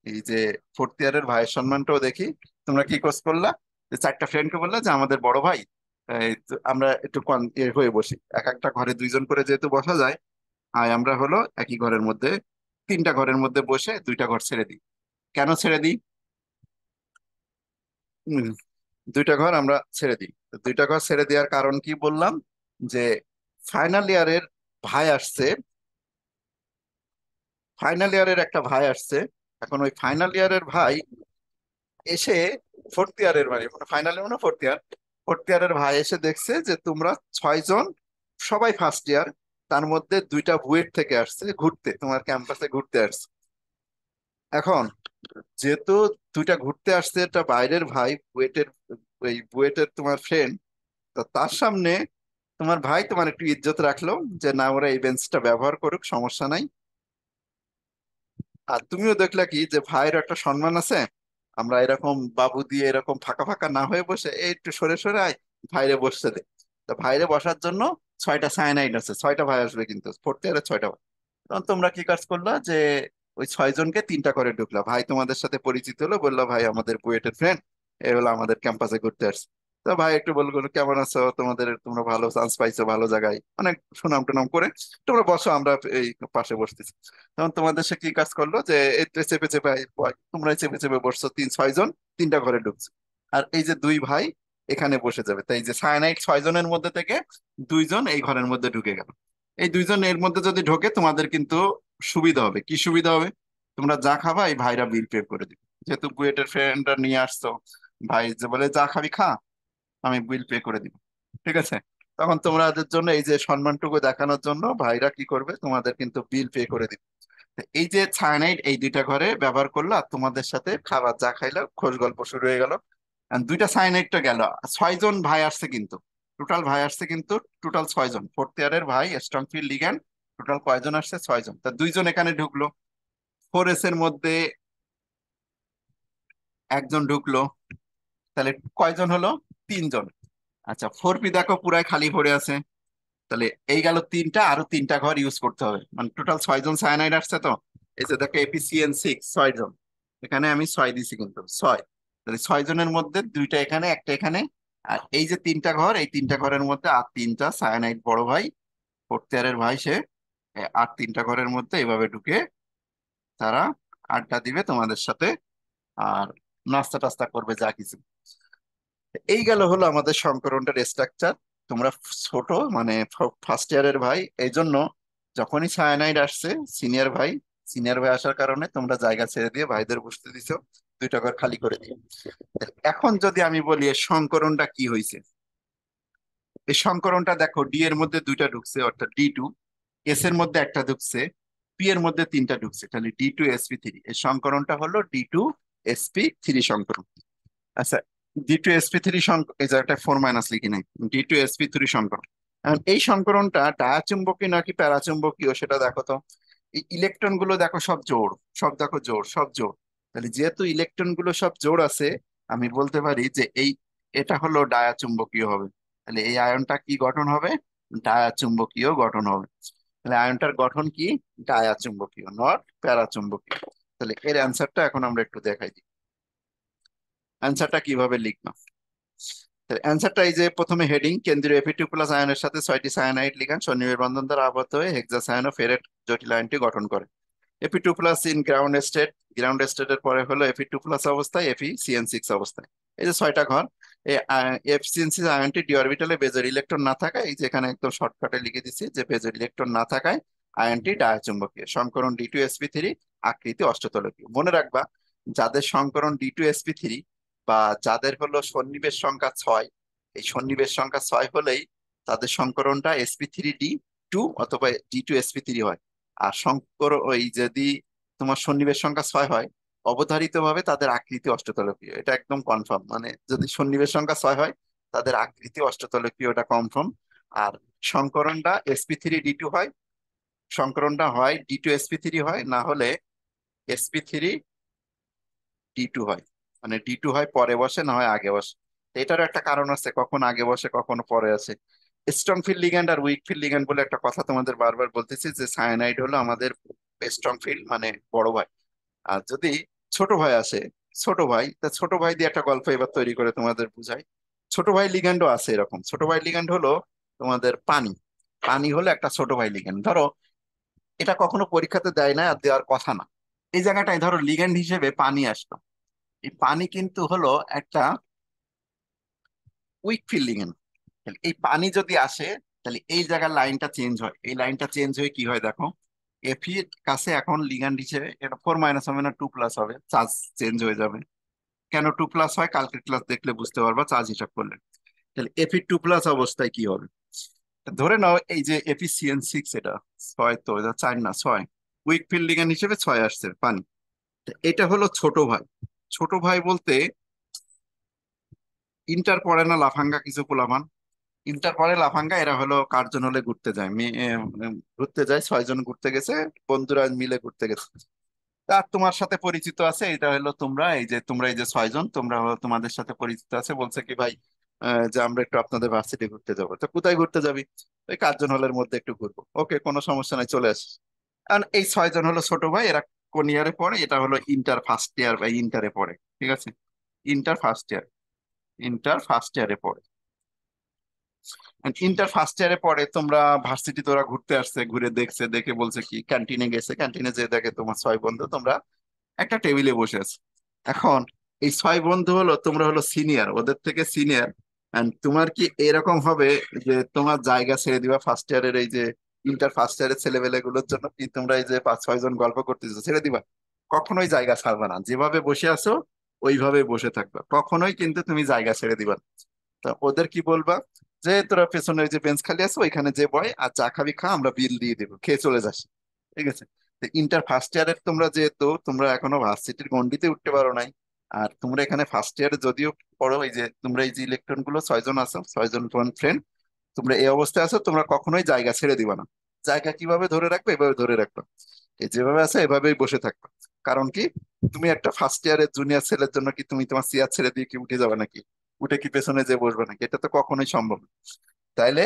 এই যে ফোর্থ ইয়ারের ভাইয়ের সম্মানটাও দেখি। তোমরা কি কোর্স করলা, যে 4টা ফ্রেন্ডকে বললা যে আমাদের বড় ভাই, এই তো আমরা একটু হয়ে বসি, এক একটা ঘরে 2 জন করে যেহেতু বসা যায়, আর আমরা হলো একই ঘরের মধ্যে 3টা ঘরের মধ্যে বসে 2টা ঘর ছেড়ে দিই। কেন ছেড়ে দিই, উম, 2টা ঘর আমরা ছেড়ে দিই, তো 2টা ঘর ছেড়ে দেওয়ার কারণ কি বললাম, যে ফাইনাল ইয়ারের ভাই আসছে, ফাইনাল ইয়ারের একটা ভাই আসছে। এখন ওই ফাইনাল ইয়ারের ভাই এসে ফোর্থ ইয়ারের, মানে ফাইনাল ইয়ার মানে ফোর্থ ইয়ার, ফোর্থ ইয়ারের ভাই এসে দেখছে যে তোমরা 6 জন সবাই ফার্স্ট ইয়ার, তার মধ্যে 2টা বুয়েট থেকে আসছে ঘুরতে, তোমার ক্যাম্পাসে ঘুরতে আসছে। এখন যেহেতু 2টা ঘুরতে আসছে, এটা বাইরের ভাই বুয়েটের, ওই বুয়েটের তোমার ফ্রেন্ড, তো তার সামনে তোমার ভাই তোমার একটু ইজ্জত রাখলো, যে না ওরা এই বেঞ্চটা ব্যবহার করুক, সমস্যা নাই। আর তুমিও দেখলা কি যে ভাইয়ের একটা সম্মান আছে, আমরা এরকম বাবু দিয়ে এরকম ফাঁকা ফাঁকা না হয়ে বসে এই একটু সরে সরে আয়, ভাইরে বসতে দে। তো ভাইরে বসার জন্য ছয়টা সায়ানাইড আছে, ছয়টা ভাই আসবে কিন্তু ফোর্থ ইয়ারে ছয়টা ভাই। তখন তোমরা কি কাজ করলা যে ওই ছয় জনকে তিনটা করে ঢুকলা, ভাই তোমাদের সাথে পরিচিত হলো, বললো ভাই আমাদের বুয়েটের ফ্রেন্ড, এ হলো আমাদের ক্যাম্পাসে ঘুরতে আসছে। তো ভাই একটু বললো কেমন আছো, তোমরা ভালো চান্স পাইছো ভালো জায়গায়, অনেক সুনাম টুনাম করে তোমরা বসো, আমরা এই পাশে বসতেছি। তখন তোমাদের সে কি কাজ করলো যে এই তো চেপে চেপে তোমরা চেপে চেপে বসছো, ছয় জন তিনটা ঘরে ঢুকছো। আর এই যে দুই ভাই এখানে বসে যাবে, তাই যে সায়ানাইড ছয় জনের মধ্যে থেকে দুইজন এই ঘরের মধ্যে ঢুকে গেল। এই দুইজন এর মধ্যে যদি ঢোকে তোমাদের কিন্তু সুবিধা হবে, কি সুবিধা হবে, তোমরা যা খাবা এই ভাইরা বিল পে করে দিবে, যেহেতু বুয়েটের ফ্রেন্ডরা নিয়ে আসছো, ভাই যে বলে যা খাবি খা, আমি বিল পে করে দিব, ঠিক আছে। তখন তোমাদের জন্য এই যে সম্মানটুকু দেখানোর জন্য ভাইরা কি করবে, তোমাদের কিন্তু বিল পে করে দিবে। তো এই যে সায়ানাইড এই দুইটা ঘরে ব্যবহার করলো, আর তোমাদের সাথে খাবার যা খাইলো খোশ গল্প শুরু হয়ে গেল। আর দুইটা সায়ানাইড তো গেল, ছয় জন ভাই আসছে কিন্তু, টোটাল ভাই আসছে কিন্তু টোটাল ছয় জন, ফোর্থ ইয়ারের ভাই স্ট্রংফিল্ড লিগ্যান্ড টোটাল কয়জন আসছে, ছয় জন। তা দুইজন এখানে ঢুকলো, ফোর এস এর মধ্যে একজন ঢুকলো, তাহলে কয়জন হলো, তিনজন। আচ্ছা ফোর পি দেখো পুরাই খালি পড়ে আছে, তাহলে এই গেল তিনটা, আরো তিনটা ঘর ইউজ করতে হবে, মানে টোটাল ছয় জন সায়ানাইড আসছে। তো এই যে দেখো এপিসিএন সিক্স, ছয় জন, এখানে আমি ছয় দিছি কিন্তু ছয়, তাহলে ছয় জনের মধ্যে দুইটা এখানে একটা এখানে, আর এই যে তিনটা ঘর, এই তিনটা ঘরের মধ্যে আর তিনটা সায়ানাইড বড় ভাই ফোর্থ ইয়ারের ভাই সে আর তিনটা ঘরের মধ্যে এভাবে ঢুকে তারা আড্ডা দিবে তোমাদের সাথে, আর নাস্তা টাস্তা করবে যা কিছু। এই গেল হলো আমাদের সংকরণটার স্ট্রাকচার। তোমরা ছোট মানে ফার্স্ট ইয়ারের ভাই, এই জন্য যখনই সায়ানাইড আসছে সিনিয়র ভাই আসার কারণে তোমরা জায়গা ছেড়ে দিয়ে ভাইদের বসতে দিছো, দুইটা ঘর খালি করে দিয়ে। এখন যদি আমি বলি এর সংকরণটা কি হয়েছে, এই সংকরণটা দেখো ডি এর মধ্যে দুইটা ঢুকছে অর্থাৎ D2, এস এর মধ্যে একটা ঢুকছে, পি এর মধ্যে তিনটা ঢুকছে, তাহলে D2sp3, এই সংকরণটা হলো D2sp3 সংকরণ। আচ্ছা D2sp3 এই জায়গাটা 4 মাইনাস লিখি নাই, D2sp3 সংকরণ। এখন এই সংকরণটা ডায়াচুম্বকীয় নাকি প্যারাচুম্বকীয় সেটা দেখো তো। এই ইলেকট্রন গুলো দেখো সব জোড়, সব দেখো জোড়, সব জোড়, তাহলে যেহেতু ইলেকট্রন গুলো সব জোড় আছে, আমি বলতে পারি যে এটা হলো ডায়াচুম্বকীয় হবে। তাহলে এই আয়নটা কি গঠন হবে, ডায়াচুম্বকীয় গঠন হবে। তাহলে আয়নটার গঠন কি, ডায়াচুম্বকীয় নট প্যারাচুম্বকীয়। তাহলে এর অ্যান্সারটা এখন আমরা একটু দেখাই দিই, অ্যান্সারটা কিভাবে লিখলাম। অ্যান্সারটা এই যে প্রথমে হেডিং, কেন্দ্রীয় Fe2+ আয়নের সাথে ছয়টি সায়ানাইড লিগ্যান্ড সন্নিবেশ বন্ধন দ্বারা আবদ্ধ হয়ে হেক্সাসায়ানো-ফেরেট জটিল আয়নটি গঠন করে। Fe2+ in ground state, ground স্টেটের পরে হলো Fe2+ অবস্থায়, FeCN6 অবস্থায়। এই যে ছয়টা ঘর, এই FeCN6 আয়নটি ডি অরবিটালে বেজোর ইলেকট্রন না থাকায়, এই যে এখানে একদম শর্টকাটে লিখে দিচ্ছি যে বেজোর ইলেকট্রন না থাকায় আয়নটি ডায়াচুম্বকীয়। সংকরণ D2sp3, আকৃতি অষ্টতলকীয়। মনে রাখবা যাদের সংকরণ D2sp3 বা যাদের হলো সন্নিবেশ সংখ্যা 6, এই সন্নিবেশ সংখ্যা 6 হলেই তাদের সংকরণটা sp3d2 অথবা D2sp3 হয়। আর ওই যদি তোমার সন্নিবেশ সংখ্যা 6 হয়, অবধারিত ভাবে তাদের আকৃতি অষ্টতলকীয়, এটা একদম কনফার্ম, মানে যদি সন্নিবেশ সংখ্যা 6 হয় তাদের আকৃতি অষ্টতলকীয়, এটা কনফার্ম। আর সংকরণটা sp3d2 হয়, সংকরণটা হয় D2sp3 হয়, না হলে sp3d2 হয়, মানে D2 হয় পরে বসে না হয় আগে বসে। তো এটার একটা কারণ আছে, কখন আগে বসে কখনো পরে আসে। স্ট্রং ফিল্ড লিগ্যান্ড আর উইক ফিল্ড লিগ্যান্ড বলে একটা কথা তোমাদের বারবার বলতেছি, যে সায়ানাইড হলো আমাদের স্ট্রং ফিল্ড মানে বড় ভাই, আর যদি ছোট ভাই আসে, ছোট ভাই দিয়ে একটা গল্প এবার তৈরি করে তোমাদের বুঝাই। ছোট ভাই লিগ্যান্ডও আছে এরকম, ছোট ভাই লিগ্যান্ড হলো তোমাদের পানি, পানি হলো একটা ছোট ভাই লিগ্যান্ড। ধরো এটা কখনো পরীক্ষাতে দেয় না আর দেওয়ার কথা না, এই জায়গাটায় ধরো লিগ্যান্ড হিসেবে পানি আসলো, এই পানি কিন্তু হলো একটা উইক ফিল্ড লিগ্যান্ড। এই পানি যদি আসে, তাহলে এই জায়গার লাইনটা চেঞ্জ হয়, এই লাইনটা চেঞ্জ হয়ে কি হয় দেখো, এফি এর কাছে এখন লিগ্যান্ড হিসেবে এটা 4 মাইনাস হবে না 2 প্লাস হবে, চার্জ চেঞ্জ হয়ে যাবে। কেন 2 প্লাস হয়, কালকের ক্লাস দেখলে বুঝতে পারবা চার্জ হিসাব করলে। তাহলে Fe2+ অবস্থায় কি হবে, ধরে নাও এই যে FeCN6, এটা 6, তো এটা 4 না 6, উইক ফিল্ড লিগ্যান্ড হিসেবে 6 আসছে পানি। তো এটা হলো ছোট ভাই, ছোট ভাই বলতে ইন্টার পড়ে না লাফাঙ্গা কিছু পোলাপান, ইন্টার পরে লাফাঙ্গা, এরা হলো কার্জন হলে ঘুরতে যায়, ঘুরতে যায়, 6 জন ঘুরতে গেছে, বন্ধুরা মিলে ঘুরতে গেছে। আর তোমার সাথে পরিচিত আছে, এটা হলো তোমরা এই যে 6 জন, তোমরা তোমাদের সাথে পরিচিত আছে, বলছে কি ভাই যে আমরা একটু আপনাদের ভার্সিটি ঘুরতে যাবো। তো কোথায় ঘুরতে যাবি? ওই কার্জন হলের মধ্যে একটু ঘুরবো। ওকে, কোনো সমস্যা নাই, চলে আসিস। আর এই 6 জন হলো ছোট ভাই, এরা কোন ইয়ারে পড়ে? এটা হলো ইন্টার ফার্স্ট ইয়ার বা ইন্টারে পড়ে। ঠিক আছে, inter first year, inter first ইয়ারে পড়ে। ইন্টার ফার্স্ট ইয়ারে পড়ে, তোমরা ভার্সিটি তোরা ঘুরতে আসছে, ঘুরে দেখছে, দেখে বলছে কি ক্যান্টিনে গেছে, ক্যান্টিনে যে দেখে তোমার 6 বন্ধু তোমরা একটা টেবিলে বসে আছো। এখন এই 6 বন্ধু হলো, তোমরা হলো সিনিয়র, ওদের থেকে সিনিয়র। এন্ড তোমার কি এরকম হবে যে তোমার জায়গা ছেড়ে দিবা ফার্স্ট ইয়ারের, এই যে ইন্টার ফার্স্ট ইয়ারের ছেলেবেলে গুলোর জন্য কি তোমরা এই যে 5-6 জন গল্প করতেছো ছেড়ে দিবা? কখনোই জায়গা ছাড়বা না, যেভাবে বসে আছো ওইভাবে বসে থাকবা, কখনোই কিন্তু তুমি জায়গা ছেড়ে দিবা না। তা ওদের কি বলবা? যে তোরা পেছনে ওই যে বেঞ্চ খালি আছে ওইখানে যে বয়, আর চা খাবি খা, আমরা বিল দিয়ে দেবো, খেয়ে চলে যাস। ঠিক আছে। ইন্টার ফার্স্ট ইয়ারের তোমরা যেহেতু তোমরা এখনো ভার্সিটির গন্ডিতে উঠতে পারো নাই, আর তোমরা এখানে ফার্স্ট ইয়ারে যদিও পড়ো, এই যে তোমরা এই যে ইলেকট্রন গুলো 6 জন আছো, 6 জন তোমার ফ্রেন্ড, তোমরা এই অবস্থায় আছো, তোমরা কখনোই জায়গা ছেড়ে দিবা না। জায়গা কিভাবে ধরে রাখবে? এভাবে ধরে রাখবা, এই যেভাবে আছে এভাবেই বসে থাকবা। কারণ কি, তুমি একটা ফার্স্ট ইয়ারের জুনিয়র ছেলের জন্য কি তুমি তোমার চেয়ার ছেড়ে দিয়ে কি উঠে যাবে নাকি? উঠে কি পেছনে যে বসবে নাকি? এটা তো কখনোই সম্ভব না। তাইলে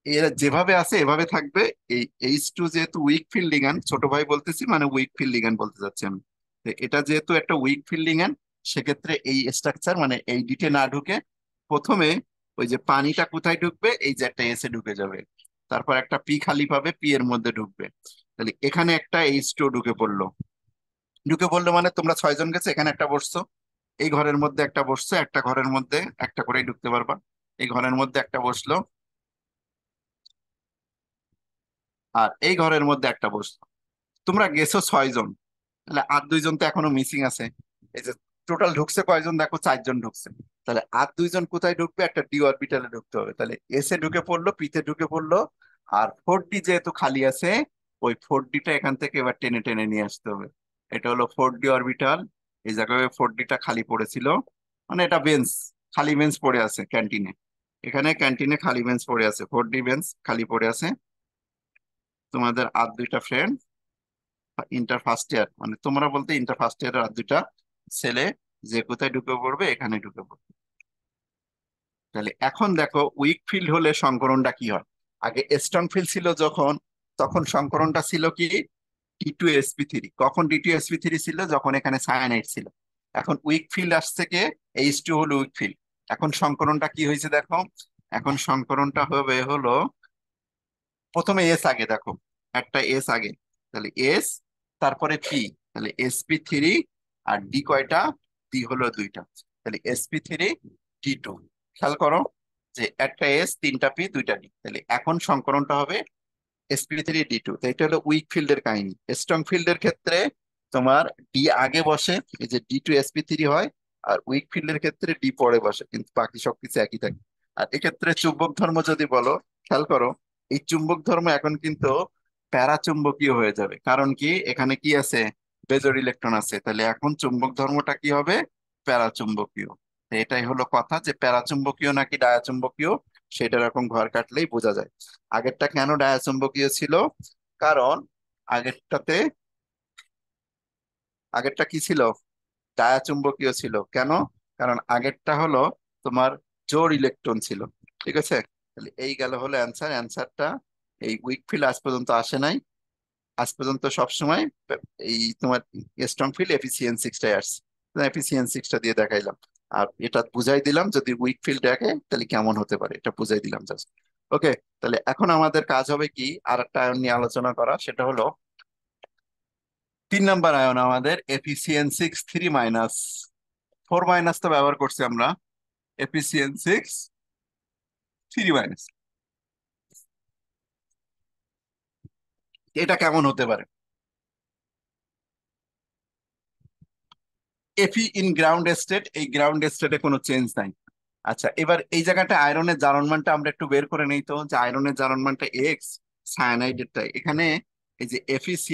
এরা যেভাবে আছে এভাবে থাকবে। এই H2 যেহেতু উইক ফিল্ড লিগ্যান্ড, ছোট ভাই বলতেছি মানে উইক ফিল্ড লিগ্যান্ড বলতে চাচ্ছি আমি। তো এটা যেহেতু একটা উইক ফিল্ড লিগ্যান্ড, সেক্ষেত্রে এই স্ট্রাকচার মানে এই ডিটে না ঢুকে প্রথমে ওই যে পানিটা কোথায় ঢুকবে, এই যে একটা এসে ঢুকে যাবে, তারপর একটা পি খালি পাবে, পি এর মধ্যে ঢুকবে। তাহলে এখানে একটা H2 ঢুকে পড়লো। ঢুকে পড়লো মানে তোমরা 6 জন গেছে, এখানে একটা বসছো, এই ঘরের মধ্যে একটা বসছো, একটা ঘরের মধ্যে একটা করেই ঢুকতে পারবা। এই ঘরের মধ্যে একটা বসলো, আর এই ঘরের মধ্যে একটা বসলো। তোমরা গেছো 6 জন, তাহলে আর 2 জন তো এখনো মিসিং আছে। এই যে টোটাল ঢুকছে কয়জন? দেখো 4 জন ঢুকছে। তাহলে আর 2 জন কোথায় ঢুকবে? একটা ডি অরবিটালে ঢুকতে হবে। তাহলে এস এ ঢুকে পড়লো, পিতে ঢুকে পড়লো, আর 4D যেহেতু খালি আছে, ওই 4Dটা এখান থেকে এবার টেনে টেনে নিয়ে আসতে হবে। এটা হলো 4D অরবিটাল। এই জায়গায় 4Dটা খালি পড়েছিল, মানে এটা বেঞ্চ, খালি বেঞ্চ পড়ে আছে ক্যান্টিনে। এখানে ক্যান্টিনে খালি বেঞ্চ পড়ে আছে, 4D বেঞ্চ খালি পড়ে আছে। তোমাদের আর 2টা ফ্রেন্ড ইন্টার ফার্স্ট ইয়ার, মানে তোমরা বলতে ইন্টার ফার্স্ট ইয়ারের আর 2টা ছেলে, যে কোথায় ঢুকে পড়বে? এখানে ঢুকে পড়বে। তাহলে এখন দেখো উইক ফিল্ড হলে সংকরণটা কি হয়। আগে স্ট্রং ফিল্ড ছিল যখন, তখন সংকরণটা ছিল কি? D2sp3। কখন D2sp3 ছিল? যখন এখানে সায়ানাইড ছিল। এখন উইক ফিল্ড আসছে কে? H2 হলো উইক ফিল্ড। এখন সংকরণটা কি হয়েছে দেখো, এখন সংকরণটা হবে হলো প্রথমে এস আগে, দেখো একটা এস আগে, তাহলে এস, তারপরে পি, তাহলে sp3। আর ডি কয়টা? ডি হলো 2টা, তাহলে sp3 D2। খেয়াল করো যে একটা এস, 3টা পি, 2টা ডি, তাহলে এখন সংকরণটা হবে sp3 D2। তো এটা হলো উইক ফিল্ডের কাহিনী। স্ট্রং ফিল্ডের ক্ষেত্রে তোমার ডি আগে বসে, এই যে D2sp3 হয়, আর উইক ফিল্ডের ক্ষেত্রে ডি পরে বসে, কিন্তু বাকি সবকিছু একই থাকে। আর এক্ষেত্রে চুম্বক ধর্ম যদি বলো, খেয়াল করো, এই চুম্বক ধর্ম এখন কিন্তু প্যারাচুম্বকীয় হয়ে যাবে। কারণ কি, এখানে কি আছে? বেজোর ইলেকট্রন আছে, তাহলে এখন চুম্বক ধর্মটা কি হবে? প্যারাচুম্বকীয়। তো এটাই হলো কথা, যে প্যারাচুম্বকীয় নাকি ডায়াচুম্বকীয়, সেটা এরকম ঘর কাটলেই বোঝা যায়। আগেরটা কেন ডায়াচুম্বকীয় ছিল? কারণ আগেরটাতে, আগেরটা কি ছিল? ডায়াচুম্বকীয় ছিল। কেন? কারণ আগেরটা হলো তোমার জোড় ইলেকট্রন ছিল। ঠিক আছে, তাহলে এই গেল হলো অ্যান্সার। অ্যান্সারটা এই উইক ফিল্ড আজ পর্যন্ত আসে নাই, আজ পর্যন্ত সবসময় এই তোমার স্ট্রং ফিল্ড এফিসিয়েন্সিক্সটাই আসছে। এফিসিয়েন্সিক্সটা দিয়ে দেখাইলাম, আর এটা বুঝাই দিলাম যদি উইক ফিল্ড দেখে তাহলে কেমন হতে পারে, এটা বুঝাই দিলাম জাস্ট। ওকে, তাহলে এখন আমাদের কাজ হবে কি, আর একটা আয়ন নিয়ে আলোচনা করা, সেটা হলো 3 নাম্বার আয়ন আমাদের Fe6 3 মাইনাস। 4 মাইনাস তো ব্যবহার করছি আমরা, Fe6 3 মাইনাস। এটা কেমন হতে পারে? Fe ইন গ্রাউন্ড স্টেট, এই গ্রাউন্ড স্টেটে কোনো চেঞ্জ নাই। আচ্ছা, এবার এই জায়গাটা আয়রনের জারণ মানটা আমরা একটু বের করে নেই তো, যে আয়রনের জারণ মানটা এক্স, সায়ানাইডেরটা এখানে এই যে Fe6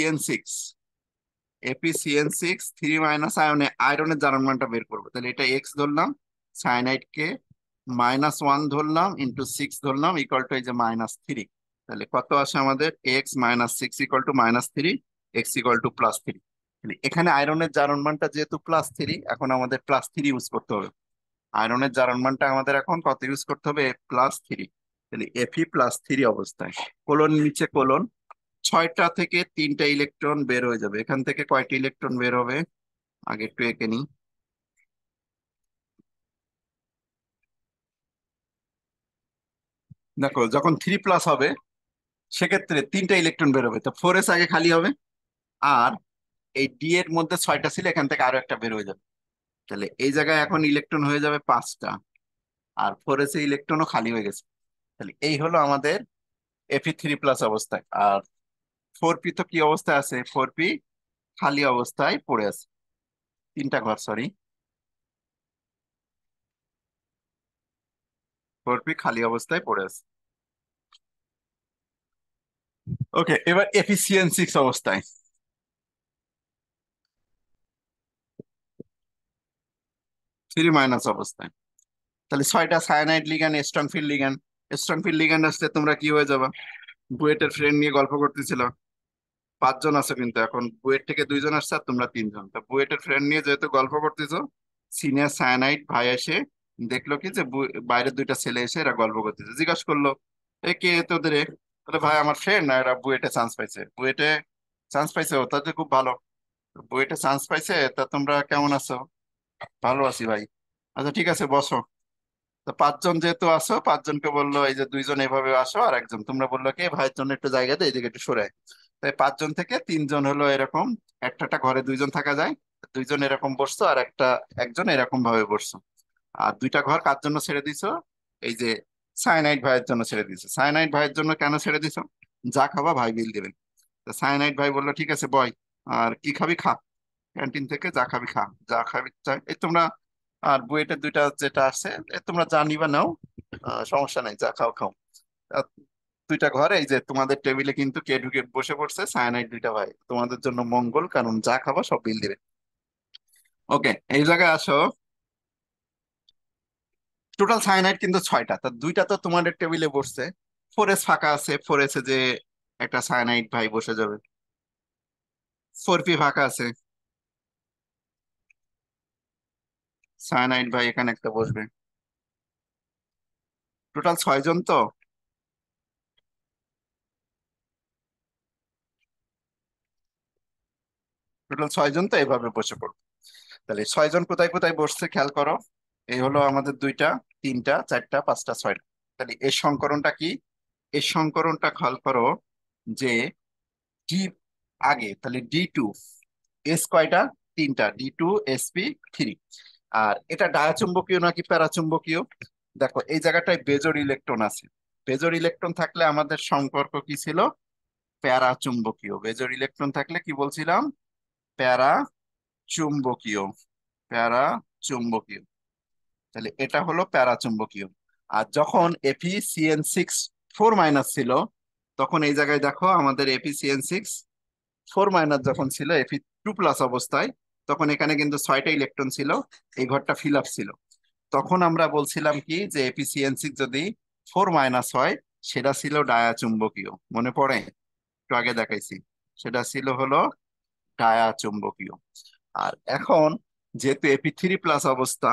3 মাইনাস আয়নে আয়রনের জারণ মানটা বের করবো, তাহলে এটা এক্স ধরলাম, সায়ানাইড কে -1 ধরলাম, ইন্টু 6 ধরলাম, ইকুয়াল টু এই যে -3। তাহলে কত আসে আমাদের? x-6 equal to -3, x equal to +3। এখানে আয়রনের জারণ মানটা যেহেতু +3, এখন আমাদের +3 ইউজ করতে হবে। আয়রনের জারণ মানটা আমাদের এখন কত ইউজ করতে হবে? +3। তাহলে Fe+3 অবস্থায়, কোলন নিচে কোলন, 6টা থেকে 3টা ইলেকট্রন বের হয়ে যাবে। এখান থেকে কয়টি ইলেকট্রন বের হবে আগে একটু এঁকে নিই। দেখো যখন 3+ হবে সেক্ষেত্রে 3টা ইলেকট্রন বের হবে, তো 4s আগে খালি হবে। আর এই ডি এর মধ্যে 6টা ছিল, এখান থেকে আরো একটা বের হয়ে যাবে। তাহলে এই জায়গায় এখন ইলেকট্রন হয়ে যাবে 5টা, আর 4s এ ইলেকট্রনও খালি হয়ে গেছে। তাহলে এই হলো আমাদের Fe3+ অবস্থায়। আর 4p তো কি অবস্থায় আছে? 4p খালি অবস্থায় পড়ে আছে, 3টা ঘর, সরি, 4p খালি অবস্থায় পড়ে আছে। ওকে, এবার Fe(CN6) অবস্থায়, 3- অবস্থায়। তাহলে 6টা cyanide ligand, strong field ligand. Strong field ligand আসলে তোমরা কি হয়ে যাবে? বুয়েটের ফ্রেন্ড নিয়ে গল্প করতেছিল, 5 জন আছে কিন্তু এখন, বুয়েট থেকে 2 জন আসছে আর তোমরা 3 জন। তো বুয়েটের ফ্রেন্ড নিয়ে যেহেতু গল্প করতেছো, সিনিয়র সায়ানাইড ভাই এসে দেখলো কি যে বাইরের 2টা ছেলে এসে এরা গল্প করতেছে, জিজ্ঞাসা করলো এ কে তোদের এ? বলে ভাই আমার ফ্রেন্ড, না এরা বুয়েটে চান্স পাইছে। বুয়েটে চান্স পাইছে? ও তাদের খুব ভালো, বুয়েটে চান্স পাইছে, তা তোমরা কেমন আছো? ভালো আছি ভাই। আচ্ছা ঠিক আছে বসো। তো 5 জন যেহেতু আসো, 5 জনকে বললো এই যে 2 জন এভাবে আসো, আর একজন তোমরা বললো কি ভাইয়ের জন্য একটু জায়গা দেয়, এদিকে একটু সরে আয়। তাই 5 জন থেকে 3 জন হলো এরকম, একটা একটা ঘরে 2 জন থাকা যায়, 2 জন এরকম বসছো আর একজন এরকম ভাবে বসছো। আর 2টা ঘর কার জন্য ছেড়ে দিছো? এই যে সায়ানাইড ভাইয়ের জন্য ছেড়ে দিছো। সায়ানাইড ভাইয়ের জন্য কেন ছেড়ে দিছো? যা খাবা ভাই বিল দেবেন। তো সায়ানাইড ভাই বললো ঠিক আছে বয়, আর কি খাবি খা, ক্যান্টিন থেকে যা খাবি খা, যা খাবি চাই এই তোমরা। আর বুয়েটের 2টা যেটা আছে, তোমরা যা নিবা নাও, সমস্যা নাই, যা খাও খাও। আর 2টা ঘরে এই যে তোমাদের টেবিলে কিন্তু কে ঢুকে বসে পড়ছে? সায়ানাইড 2টা ভাই, তোমাদের জন্য মঙ্গল, কারণ যা খাবা সব বিল দিবে। ওকে, এই জায়গায় আসো। টোটাল সায়ানাইড কিন্তু 6টা, তা 2টা তো তোমাদের টেবিলে বসছে, 4s ফাঁকা আছে, 4s এ যে একটা সায়ানাইড ভাই বসে যাবে। 4p ফাঁকা আছে, সায়ানাইড ভাই এখানে একটা বসবে। টোটাল 6 জন তো, টোটাল 6 জন তো এইভাবে বসে পড়বে। তাহলে 6 জন কোথায় কোথায় বসছে খেয়াল করো। এই হলো আমাদের 2টা, 3টা, 4টা, 5টা, 6টা। তাহলে এর সংকরণটা কি? এর সংকরণটা খেয়াল করো যে ডি আগে, তাহলে D2, এস কয়টা? 3টা, D2sp3। আর এটা ডায়াচুম্বকীয় নাকি প্যারাচুম্বকীয়? দেখো এই জায়গাটায় বেজোর ইলেকট্রন আছে, বেজোর ইলেকট্রন থাকলে আমাদের সম্পর্ক কি ছিল? প্যারাচুম্বকীয়। বেজোর ইলেকট্রন থাকলে কি বলছিলাম? প্যারা চুম্বকীয়, প্যারা চুম্বকীয়। তাহলে এটা হলো প্যারাচুম্বকীয়। আর যখন Fe(CN6) 4- ছিল, তখন এই জায়গায় দেখো আমাদের Fe(CN6) 4- যখন ছিল, Fe2+ অবস্থায়, তখন এখানে কিন্তু 6টা ইলেকট্রন ছিল, এই ঘরটা ফিল আপ ছিল। তখন আমরা বলছিলাম কি যে Fe(CN6) যদি 4- হয়, সেটা ছিল ডায়াচুম্বকীয়। মনে পড়ে? একটু আগে দেখাইছি, সেটা ছিল হলো ডায়াচুম্বকীয়। আর এখন যেহেতু Fe3+ অবস্থা,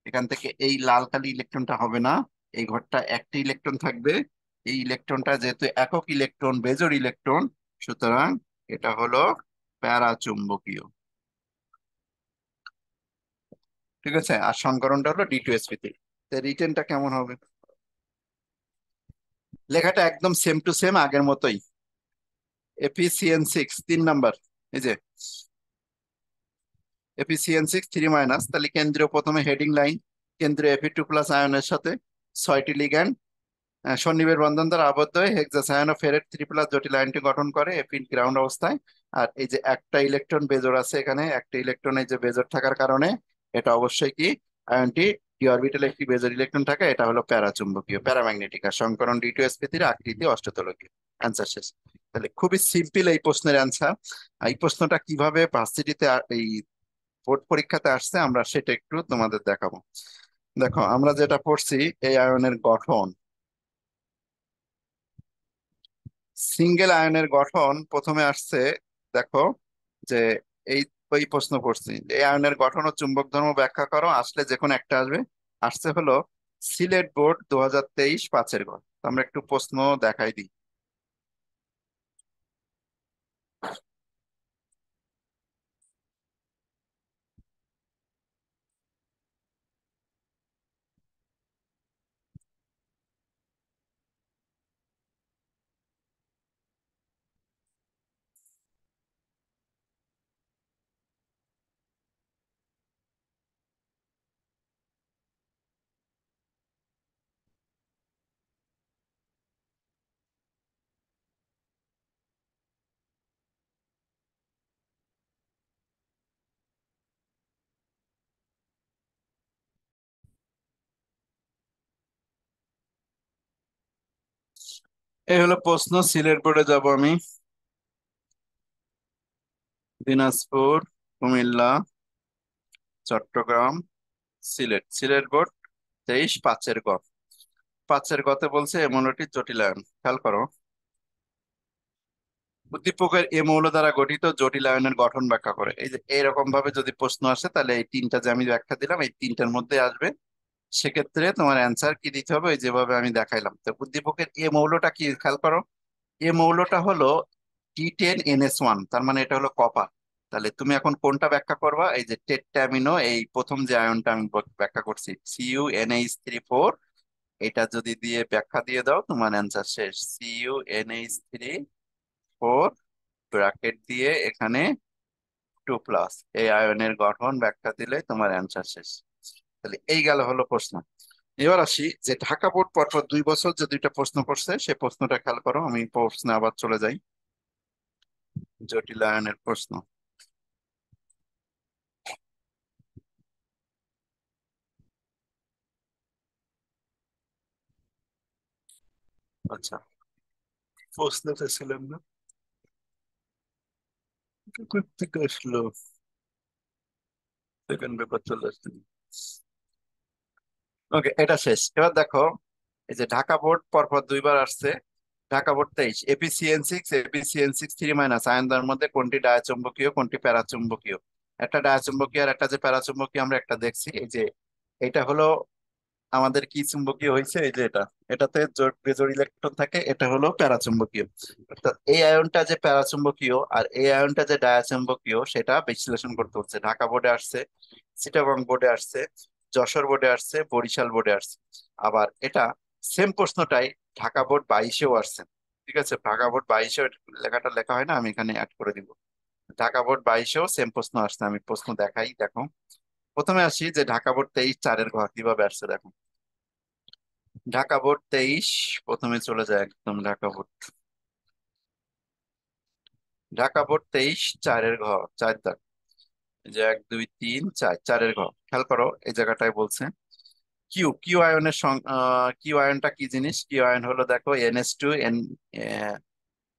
এখান থেকে এই লাল কালি ইলেকট্রনটা হবে না, এই ঘরটা একটা ইলেকট্রন থাকবে। এই ইলেকট্রনটা যেহেতু একক ইলেকট্রন, বেজোর ইলেকট্রন, সুতরাং এটা হলো প্যারাচুম্বকীয়। ঠিক আছে, আর সমীকরণটা হলো D2sp3। রিটেনটা কেমন হবে? লেখাটা একদম সেম টু সেম আগের মতোই। Fe(CN6) 3 নাম্বার, এই যে Fe(CN6) 3-, তাহলে কেন্দ্রীয় প্রথমে হেডিং লাইন, কেন্দ্রীয় Fe2+ আয়নের সাথে 6টি লিগ্যান্ড সন্নিবেশ বন্ধন দ্বারা আবদ্ধ হয়ে হেক্সাসায়ন ও ফেরেট 3+ জটিল আয়নটি গঠন করে এফিন গ্রাউন্ড অবস্থায়। আর এই যে একটা ইলেকট্রন বেজোর আছে, এখানে একটা ইলেকট্রন এই যে বেজোর থাকার কারণে এটা অবশ্যই কি আয়নটি ডি অরবিটালে একটি বেজোর ইলেকট্রন থাকে, এটা হলো প্যারাচুম্বকীয়, প্যারাম্যাগনেটিক। আর সংকরণ D2sp3 আকৃতি অষ্টতলকীয়। অ্যান্সার শেষ। তাহলে খুবই সিম্পল এই প্রশ্নের অ্যান্সার। এই প্রশ্নটা কিভাবে ভার্সিটিতে এই বোর্ড পরীক্ষাতে আসছে আমরা সেটা একটু তোমাদের দেখাবো। দেখো আমরা যেটা পড়ছি, এই আয়নের গঠন, সিঙ্গেল আয়নের গঠন প্রথমে আসছে। দেখো যে এই ওই প্রশ্ন করছি, এই আয়নের গঠন ও চুম্বক ধর্ম ব্যাখ্যা করো, আসলে যে কোনো একটা আসবে। আসছে হলো সিলেট বোর্ড 2023 5-এর ঘর। তো আমরা একটু প্রশ্ন দেখাই দিই। এই হলো প্রশ্ন। সিলেট বোর্ডে যাব আমি। দিনাজপুর, কুমিল্লা, চট্টগ্রাম, সিলেট। সিলেট বোর্ড 23 5-এর গ। 5-এর গতে বলছে এমনটি জটিলায়ন। খেয়াল করো, উদ্দীপকের এ মৌল দ্বারা গঠিত জটিলায়নের গঠন ব্যাখ্যা করে। এই যে এইরকম ভাবে যদি প্রশ্ন আসে, তাহলে এই তিনটা যে আমি ব্যাখ্যা দিলাম এই তিনটার মধ্যে আসবে। সেক্ষেত্রে তোমার অ্যান্সার কি দিতে হবে, ওই যেভাবে আমি দেখাইলাম। তো উদ্দীপকের এ মৌলটা কি খেয়াল করো। এ মৌলটা হলো T10NS1, তার মানে এটা হলো কপার। তাহলে তুমি এখন কোনটা ব্যাখ্যা করবা? এই যে টেট্টামিনো, এই প্রথম যে আয়নটা আমি ব্যাখ্যা করছি, CuNH3 4, এটা যদি দিয়ে ব্যাখ্যা দিয়ে দাও তোমার অ্যান্সার শেষ। CuNH3 4 ব্র্যাকেট দিয়ে এখানে 2+, এই আয়নের গঠন ব্যাখ্যা দিলে তোমার অ্যান্সার শেষ। তাহলে এই গেল হলো প্রশ্ন। এবার আসি যে ঢাকা বোর্ড পরপর 2 বছর যে দুইটা প্রশ্ন করছে, সেই প্রশ্নটা খেয়াল করো। আমি প্রশ্নে আবার চলে যাই। জটিলায়নের প্রশ্ন। আচ্ছা, প্রশ্নটা ছিলাম না, থেকে আসলো সেকেন্ড পেপার চলে আসছে। ওকে, এটা শেষ। এবার দেখো, এই যে ঢাকা বোর্ড পরপর 2বার আসছে। ঢাকা বোর্ড 23 Ap CN6 আয়নদের মধ্যে কোনটি ডায়াচুম্বকীয়, কোনটি প্যারাচুম্বকীয়? একটা ডায়াচুম্বকীয় আর একটা যে প্যারাচুম্বকীয় আমরা একটা দেখছি। এই যে এটা হলো আমাদের কি চুম্বকীয় হয়েছে, এই যে এটাতে বেজোড় ইলেকট্রন থাকে, এটা হলো প্যারাচুম্বকীয়। অর্থাৎ এই আয়নটা যে প্যারাচুম্বকীয় আর এই আয়নটা যে ডায়াচুম্বকীয়, সেটা বিশ্লেষণ করতে হচ্ছে। ঢাকা বোর্ডে আসছে, চিটাগং বোর্ডে আসছে, যশোর বোর্ডে আসছে, বরিশাল বোর্ডে আসছে। আবার এটা সেম প্রশ্নটাই ঢাকা বোর্ড 22-এও আসছে। ঠিক আছে, ঢাকা বোর্ড 22-এও লেখাটা লেখা হয় না, আমি এখানে অ্যাড করে দিব। ঢাকা বোর্ড 22-এও সেম প্রশ্ন আসছে। আমি প্রশ্ন দেখাই, দেখো। প্রথমে আসি যে ঢাকা বোর্ড 23 4-এর ঘর কিভাবে আসছে, দেখো। ঢাকা বোর্ড 23, প্রথমে চলে যায় একদম ঢাকা বোর্ড। ঢাকা বোর্ড 23 4-এর ঘর, 4 দাগ। এই যে 1 2 3 4, 4-এর ঘর। খেয়াল করো, এই জায়গাটায় বলছে কিউ। কিউ আয়নের কিউ আয়নটা কি জিনিস? কিউ আয়ন হলো, দেখো, NH2 N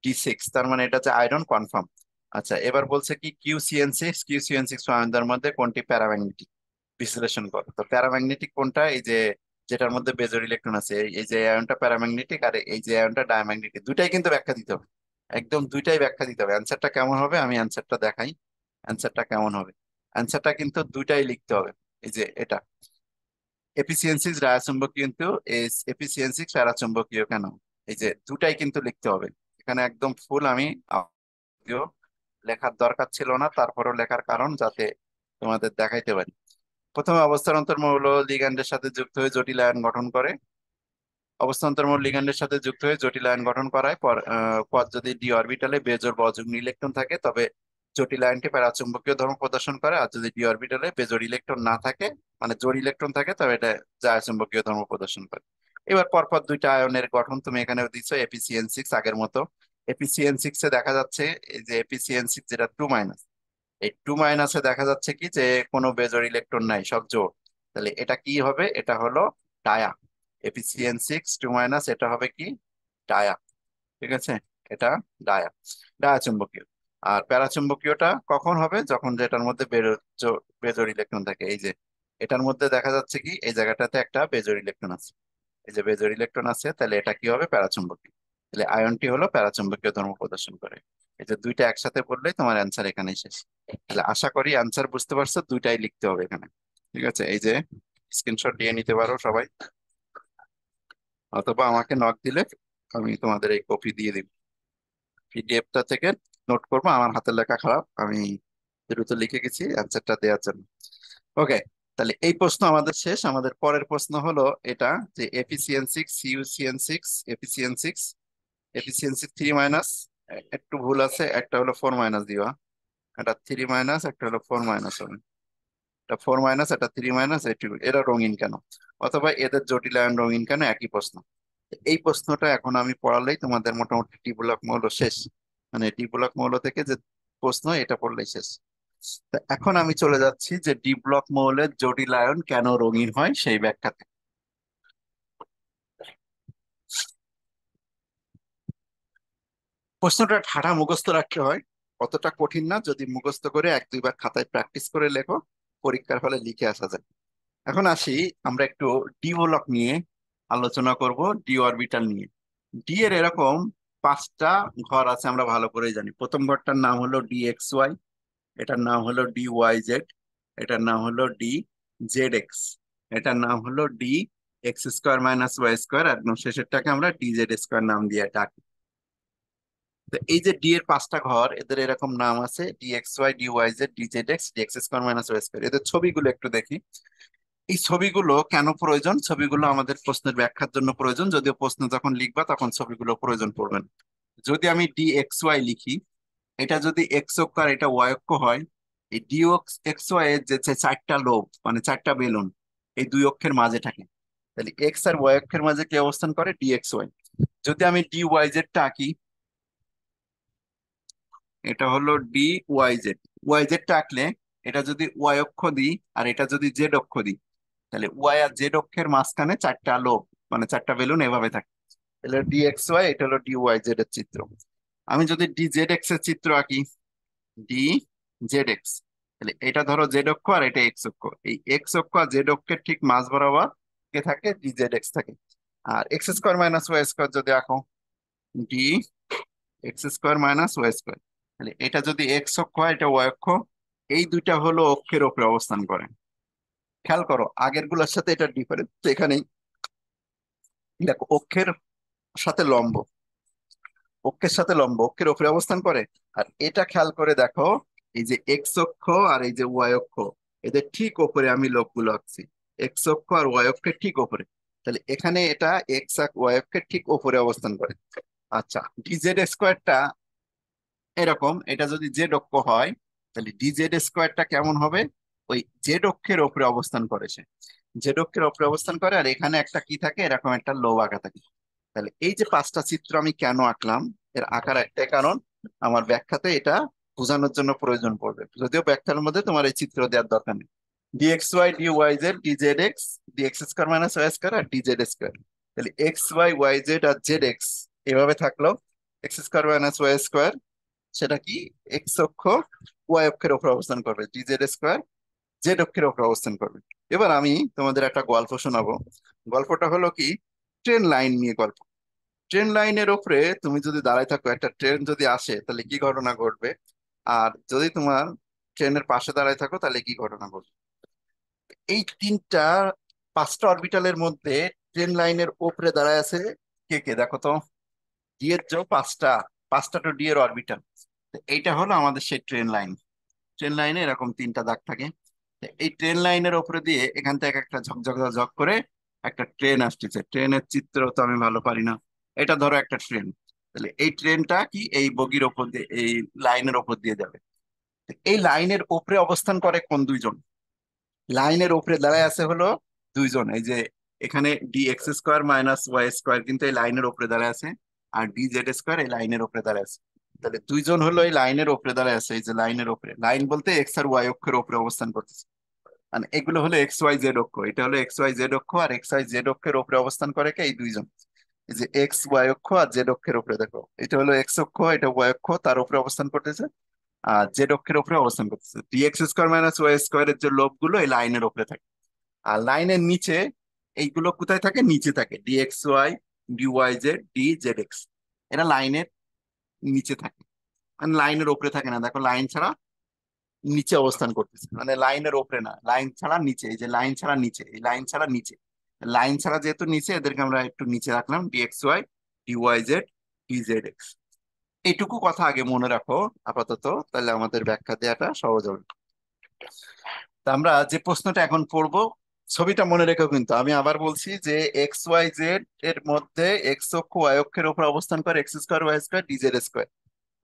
D6, তার মানে এটা হচ্ছে আয়রন কনফার্ম। আচ্ছা, এবার বলছে কি কিউ সিএন সিক্স আয়নদের মধ্যে কোনটি প্যারাম্যাগনেটিক, বিশ্লেষণ করো। তো প্যারাম্যাগনেটিক কোনটা? এই যে যেটার মধ্যে বেজোর ইলেকট্রন আছে, এই যে আয়নটা প্যারাম্যাগনেটিক, আর এই যে আয়নটা ডায়াম্যাগনেটিক। দুইটাই কিন্তু ব্যাখ্যা দিতে হবে, একদম দুইটাই ব্যাখ্যা দিতে হবে। অ্যান্সারটা কেমন হবে আমি অ্যান্সারটা দেখাই। অ্যান্সারটা কেমন হবে, অ্যান্সারটা কিন্তু দুইটাই লিখতে হবে। এই যে এটা এফিসিয়েন্সিস ডায়াচুম্বকীয়, কিন্তু এফিসিয়েন্সিস প্যারাচুম্বকীয় কেন? এই যে দুটাই কিন্তু লিখতে হবে এখানে একদম ফুল। আমি যদিও লেখার দরকার ছিল না, তারপরও লেখার কারণ যাতে তোমাদের দেখাইতে পারি। প্রথমে অবস্থান্তর মৌল লিগ্যান্ডের সাথে যুক্ত হয়ে জটিল আয়ন গঠন করে। অবস্থান্তর মৌল লিগ্যান্ডের সাথে যুক্ত হয়ে জটিল আয়ন গঠন করায় পর যদি ডি অরবিটালে বেজোড় বা অযুগ্ম ইলেকট্রন থাকে, তবে জটিল আয়নটি প্যারাচুম্বকীয় ধর্ম প্রদর্শন করে। আর যদি ডি অরবিটালে বেজোড় ইলেকট্রন না থাকে, মানে জোড় ইলেকট্রন থাকে, তবে এটা জায়াচুম্বকীয় ধর্ম প্রদর্শন করে। এবার পরপর দুইটা আয়নের গঠন তুমি এখানে দিচ্ছ Ap CN6 আগের মতো। Ap CN6-এ দেখা যাচ্ছে এই যে Ap CN6 যেটা 2-, এই 2-এ দেখা যাচ্ছে কি যে কোনো বেজোড় ইলেকট্রন নাই, সব জোড়। তাহলে এটা কি হবে? এটা হলো ডায়া। Ap CN6 2-, এটা হবে কি? ডায়া। ঠিক আছে, এটা ডায়া, ডায়া চুম্বকীয়। আর প্যারাচুম্বকীয়টা কখন হবে? যখন যেটার মধ্যে বেজোড় ইলেকট্রন থাকে। এই যে এটার মধ্যে দেখা যাচ্ছে কি এই জায়গাটাতে একটা বেজোড় ইলেকট্রন আছে, এই যে বেজোড় ইলেকট্রন আছে, তাহলে এটা কি হবে? প্যারাচুম্বকীয়। তাহলে আয়নটি হলো প্যারাচুম্বকীয় ধর্ম প্রদর্শন করে। এই যে দুইটা একসাথে পড়লেই তোমার অ্যান্সার এখানেই শেষ। তাহলে আশা করি অ্যান্সার বুঝতে পারছো, দুইটাই লিখতে হবে এখানে। ঠিক আছে, এই যে স্ক্রিনশট দিয়ে নিতে পারো সবাই, অথবা আমাকে নক দিলে আমি তোমাদের এই কপি দিয়ে দিব। পিডিএফটা থেকে নোট করবো, আমার হাতের লেখা খারাপ, আমি দ্রুত লিখে গেছি অ্যান্সারটা দেওয়ার জন্য। ওকে, তাহলে এই প্রশ্ন আমাদের শেষ। আমাদের পরের প্রশ্ন হলো এটা, যে এফিসিয়েন্সি সিক্স, সিউসিএন six, efficiency six, efficiency three minus, একটু ভুল আছে, একটা হলো ফোর মাইনাস দিবা, এটা থ্রি মাইনাস, একটা হলো ফোর মাইনাস হবে, এটা ফোর মাইনাস, এটা থ্রি মাইনাস, এরা রঙিন কেন, অথবা এদের জটিলায়ন রঙিন কেন, একই প্রশ্ন। এই প্রশ্নটা এখন আমি পড়ালেই তোমাদের মোটামুটি ডি ব্লক মৌল শেষ, মানে ডি ব্লক মৌল থেকে যে প্রশ্ন এটা পড়লেই শেষ। তা এখন আমি চলে যাচ্ছি যে ডি ব্লক মৌলের জটিলায়ন কেন রঙিন হয় সেই ব্যাখ্যাতে। প্রশ্নটা ঠাড়া মুখস্থ রাখতে হয়, অতটা কঠিন না, যদি মুখস্থ করে এক দুইবার খাতায় প্র্যাকটিস করে লেখো, পরীক্ষার হলে লিখে আসা যায়। এখন আসি, আমরা একটু ডি ব্লক নিয়ে আলোচনা করব, ডি অরবিটাল নিয়ে। ডি এর এরকম পাঁচটা ঘর আছে, আমরা ভালো করেই জানি। প্রথম ঘরটার নাম হলো ডি এক্স ওয়াই, এটার নাম হলো ডি ওয়াই জেড, এটার নাম হলো ডি জেড এক্স, এটার নাম হলো d x square minus y square, একদম শেষেরটাকে আমরা ডি জেড স্কোয়ার নাম দিয়ে ডাকি। তো এই যে ডি এর পাঁচটা ঘর, এদের এরকম নাম আছে, d x y, d y z, d z x, d x square minus y square. এদের ছবিগুলো একটু দেখি। এই ছবিগুলো কেন প্রয়োজন? ছবিগুলো আমাদের প্রশ্নের ব্যাখ্যার জন্য প্রয়োজন, যদিও প্রশ্ন যখন লিখবা তখন ছবিগুলো প্রয়োজন পড়বে না। যদি আমি ডি এক্স ওয়াই লিখি, এটা যদি এক্স অক্ষ আর এটা ওয়াই অক্ষ হয়, এই ডি এক্স ওয়াই এর যে যে চারটা লোব, মানে চারটা বেলুন, এই দুই অক্ষের মাঝে থাকে। তাহলে এক্স আর ওয়াই অক্ষের মাঝে কি অবস্থান করে? D x y. যদি আমি ডি ওয়াই জেড টা আঁকি, এটা হলো d y z. Y z টা আঁকলে এটা যদি ওয়াই অক্ষ দিই আর এটা যদি জেড অক্ষ দিই, তাহলে ওয়াই আর জেড অক্ষের মাঝখানে চারটা লোব, মানে চারটা বেলুন এভাবে থাকে। তাহলে ডি এক্স ওয়াই, এটা হলো ডি ওয়াই জেড এর চিত্র। আমি যদি ডি জেড এক্স এর চিত্র আঁকি, ডি জেড এক্স, তাহলে এটা ধরো জেড অক্ষ আর এটা এক্স অক্ষ, এই এক্স অক্ষ আর জেড অক্ষের ঠিক মাঝ বরাবর কে থাকে? ডি জেড এক্স থাকে। আর x square minus y square যদি আঁকো, d x square minus y square, তাহলে এটা যদি এক্স অক্ষ হয়, এটা ওয়াই অক্ষ, এই দুইটা হলো অক্ষের উপরে অবস্থান করে। খেয়াল করো আগের গুলোর সাথে এটা ডিফারেন্স এখানেই। দেখো অক্ষের সাথে লম্ব, অক্ষের সাথে লম্ব অক্ষের উপরে অবস্থান করে। আর এটা খেয়াল করে দেখো, এই যে এক্স অক্ষ আর এই যে ওয়াই অক্ষ, এদের ঠিক ওপরে আমি লোকগুলো আঁকছি, এক্স অক্ষ আর ওয়াই অক্ষের ঠিক ওপরে। তাহলে এখানে এটা এক্স আর ওয়াই অক্ষের ঠিক ওপরে অবস্থান করে। আচ্ছা, ডিজেড স্কোয়ারটা এরকম, এটা যদি জেড অক্ষ হয়, তাহলে ডিজেড স্কোয়ারটা কেমন হবে? ওই জেড অক্ষের ওপরে অবস্থান করে সে, জেড অক্ষের ওপরে অবস্থান করে, আর এখানে একটা কি থাকে? এরকম একটা লোব আঁকা থাকে। তাহলে এই যে পাঁচটা চিত্র আমি কেন আঁকলাম, এর আঁকার একটাই কারণ, আমার ব্যাখ্যাতে এটা বোঝানোর জন্য প্রয়োজন পড়বে, যদিও ব্যাখ্যার মধ্যে তোমার এই চিত্র দেওয়ার দরকার নেই। D x y, d y z, d z x, d x square minus y square আর ডি জেড স্কোয়ার। তাহলে এক্স ওয়াই, ওয়াই জেড আর জেড এক্স এভাবে থাকলো। X square minus y square, সেটা কি? এক্স অক্ষ ওয়াই অক্ষের উপর অবস্থান করবে, ডি জেড স্কোয়ার জেড অক্ষের উপর অবস্থান করবে। এবার আমি তোমাদের একটা গল্প শোনাবো। গল্পটা হলো কি, ট্রেন লাইন নিয়ে গল্প। ট্রেন লাইনের উপরে তুমি যদি দাঁড়ায় থাকো, একটা ট্রেন যদি আসে তাহলে কি ঘটনা ঘটবে, আর যদি তোমার ট্রেনের পাশে দাঁড়ায় থাকো তাহলে কি ঘটনা ঘটবে। এই তিনটা পাঁচটা অরবিটালের মধ্যে ট্রেন লাইনের উপরে দাঁড়ায় আছে কে কে, দেখো তো। ডি এর যে পাঁচটা, পাঁচটা তো ডি এর অরবিটাল। এইটা হলো আমাদের সেই ট্রেন লাইন। ট্রেন লাইনে এরকম তিনটা দাগ থাকে। তো এই ট্রেন লাইনের উপরে দিয়ে এখান থেকে একটা ঝকঝক ঝকঝক করে একটা ট্রেন আসতেছে। ট্রেনের চিত্র তো আমি ভালো পারি না, এটা ধরো একটা ট্রেন। তাহলে এই ট্রেনটা কি এই বগির ওপর দিয়ে, এই লাইনের ওপর দিয়ে যাবে। তো এই লাইনের উপরে অবস্থান করে কোন দুইজন? লাইনের উপরে দাঁড়ায় আছে হলো দুইজন, এই যে এখানে d x square minus y square কিন্তু এই লাইনের উপরে দাঁড়ায় আছে, আর ডি জেড স্কোয়ার এই লাইনের উপরে দাঁড়ায় আছে। তাহলে দুইজন হলো এই লাইনের উপরে দাঁড়ায় আছে, এই যে লাইনের উপরে, লাইন বলতে এক্স আর ওয়াই অক্ষের উপরে অবস্থান করতেছে। মানে এগুলো হলো এক্স ওয়াই জেড অক্ষ, এটা হলো এক্স ওয়াই জেড অক্ষ, আর এক্স ওয়াই জেড অক্ষের উপরে অবস্থান করে কে? এই দুইজন। এই যে এক্স ওয়াই অক্ষ আর জেড অক্ষের উপরে, দেখো এটা হলো এক্স অক্ষ, এটা ওয়াই অক্ষ, তার উপরে অবস্থান করতেছে। আর জেড অক্ষের উপরে অবস্থান করতেছে। D x square minus y স্কোয়ারের যে লোব গুলো এই লাইনের উপরে থাকে। আর লাইনের নিচে এইগুলো কোথায় থাকে? নিচে থাকে, d x y, d y z, d z x, এরা লাইনের নিচে থাকে, মানে লাইনের উপরে থাকে না। দেখো লাইন ছাড়া নিচে অবস্থান করতেছে, মানে লাইনের ওপরে না, লাইন ছাড়া নিচে, এই যে লাইন ছাড়া নিচে, এই লাইন ছাড়া নিচে, লাইন ছাড়া যেহেতু নিচে, এদেরকে আমরা একটু নিচে রাখলাম, d x y, d y z, d z x. এইটুকু কথা আগে মনে রাখো আপাতত, তাহলে আমাদের ব্যাখ্যা দেওয়াটা সহজ হবে। তা আমরা যে প্রশ্নটা এখন পড়বো, ছবিটা মনে রেখো, কিন্তু আমি আবার বলছি যে এক্স ওয়াই জেড এর মধ্যে এক্স অক্ষ ওয়াই অক্ষের উপর অবস্থান করে x square y square d z square,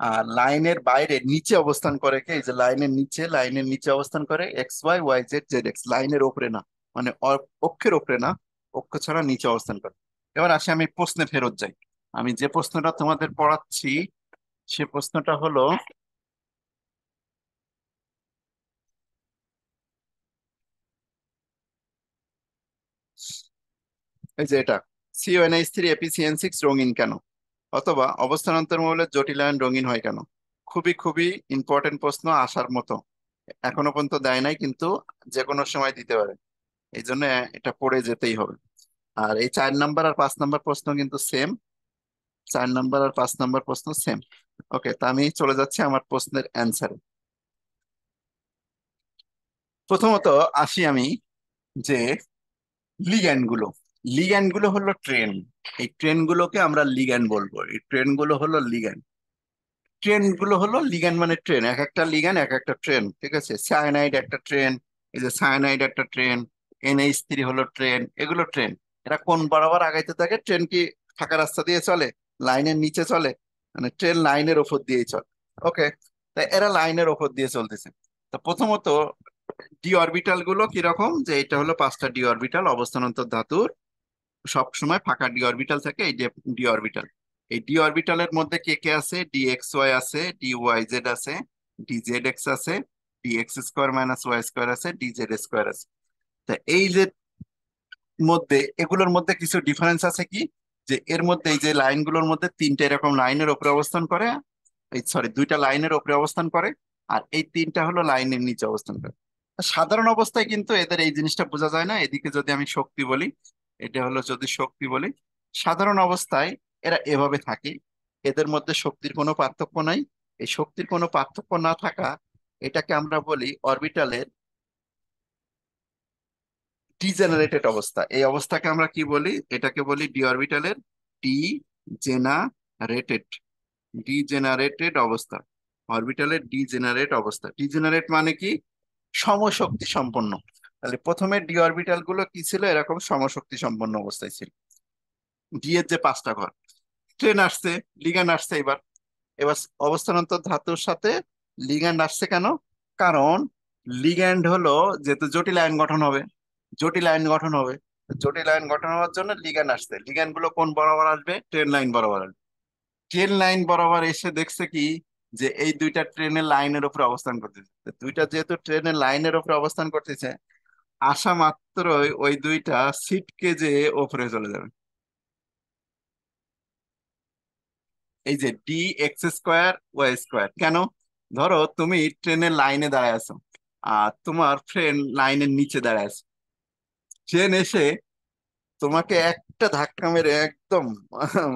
আর লাইনের বাইরে নিচে অবস্থান করে কে, এই যে লাইনের নিচে, লাইনের নিচে অবস্থান করে x y y z z x, লাইনের ওপরে না, মানে অক্ষের ওপরে না, অক্ষ ছাড়া নিচে অবস্থান করে। এবার আসি, আমি প্রশ্নে ফেরত যাই। আমি যে প্রশ্নটা তোমাদের পড়াচ্ছি সে প্রশ্নটা হলো এই যে এটা, CONH3 ApCN6 রঙিন কেন, অথবা অবস্থানান্তর মৌলের জটিলায়ন রঙিন হয় কেন। খুবই খুবই ইম্পর্টেন্ট প্রশ্ন, আসার মতো। এখনো পর্যন্ত দেয় নাই, কিন্তু যে কোনো সময় দিতে পারে, এই জন্য এটা পড়ে যেতেই হবে। আর এই 4 নাম্বার আর 5 নাম্বার প্রশ্ন কিন্তু সেম, 4 নাম্বার আর 5 নাম্বার প্রশ্ন সেম। ওকে, তা আমি চলে যাচ্ছি আমার প্রশ্নের অ্যান্সারে। প্রথমত আসি আমি যে লিগ্যান্ড গুলো, লিগ্যান্ড গুলো হলো ট্রেন, এই ট্রেন গুলোকে আমরা লিগ্যান্ড বলবো, এই ট্রেন গুলো হলো লিগ্যান্ড। ট্রেন গুলো হলো লিগ্যান্ড, মানে ট্রেন, এক একটা লিগ্যান্ড এক একটা ট্রেন, ঠিক আছে। সায়ানাইড একটা ট্রেন, এই যে সায়ানাইড একটা ট্রেন, NH3 হলো ট্রেন, এগুলো ট্রেন। এরা কোন বরাবর আগাইতে থাকে, ট্রেন কি ফাঁকা রাস্তা দিয়ে চলে, লাইনের নিচে চলে, মানে ট্রেন লাইনের ওপর দিয়েই চলে। ওকে, তাই এরা লাইনের ওপর দিয়ে চলতেছে। তো প্রথমত ডি অরবিটাল গুলো কিরকম, যে এটা হলো 5টা ডি অরবিটাল, অবস্থানন্তর ধাতুর সব সময় ফাঁকা ডি অরবিটাল থাকে, এই ডি অরবিটাল। এই ডি অরবিটালের মধ্যে কে কে আছে, ডি এক্স ওয়াই আছে, ডি ওয়াই জেড আছে, ডি জেড এক্স আছে, d x square minus y square আছে, ডি জেড স্কোয়ার আছে। তা এই যে মধ্যে, এগুলোর মধ্যে কিছু ডিফারেন্স আছে কি, যে এর মধ্যে এই যে লাইনগুলোর মধ্যে 3টে এরকম লাইনের উপরে অবস্থান করে, এই সরি 2টা লাইনের উপরে অবস্থান করে, আর এই 3টা হলো লাইনের নিচে অবস্থান করে। সাধারণ অবস্থায় কিন্তু এদের এই জিনিসটা বোঝা যায় না, এদিকে যদি আমি শক্তি বলি, এটা হলো যদি শক্তি বলি, সাধারণ অবস্থায় এরা এভাবে থাকে, এদের মধ্যে শক্তির কোনো পার্থক্য নাই। এই শক্তির কোনো পার্থক্য না থাকা, এটাকে আমরা বলি অরবিটালের ডিজেনারেটেড অবস্থা। এই অবস্থাকে আমরা কি বলি, এটাকে বলি ডি অরবিটালের ডিজেনারেটেড, ডিজেনারেটেড অবস্থা, অরবিটালের ডিজেনারেট অবস্থা। ডিজেনারেট মানে কি, সমশক্তি সম্পন্ন। তাহলে প্রথমে ডি অরবিটাল গুলো কি ছিল, এরকম সমশক্তি সম্পন্ন অবস্থায় ছিল। ডি এর যে 5টা ঘর, ট্রেন আসছে, লিগ্যান্ড আসছে, এবার এবার অবস্থানান্তর ধাতুর সাথে লিগ্যান্ড আসছে কেন, কারণ লিগ্যান্ড হলো, যেহেতু জটিল আয়ন গঠন হবে, জটিল আয়ন গঠন হবে, জটিল আয়ন গঠন হওয়ার জন্য লিগ্যান্ড আসছে। লিগ্যান্ড গুলো কোন বরাবর আসবে, ট্রেন লাইন বরাবর আসবে। ট্রেন লাইন বরাবর এসে দেখছে কি, যে এই 2টা ট্রেনের লাইনের উপরে অবস্থান করতেছে। তো 2টা যেহেতু ট্রেনের লাইনের উপরে অবস্থান করতেছে, আসা মাত্রই ওই 2টা সিটকে যে ওপরে চলে যাবে। এই যে d x square y square কেন, ধরো তুমি ট্রেনের লাইনে দাঁড়ায় আছো, আর তোমার ফ্রেন্ড লাইনের নিচে দাঁড়ায় আছে, ট্রেন এসে তোমাকে একটা ধাক্কা মেরে একদম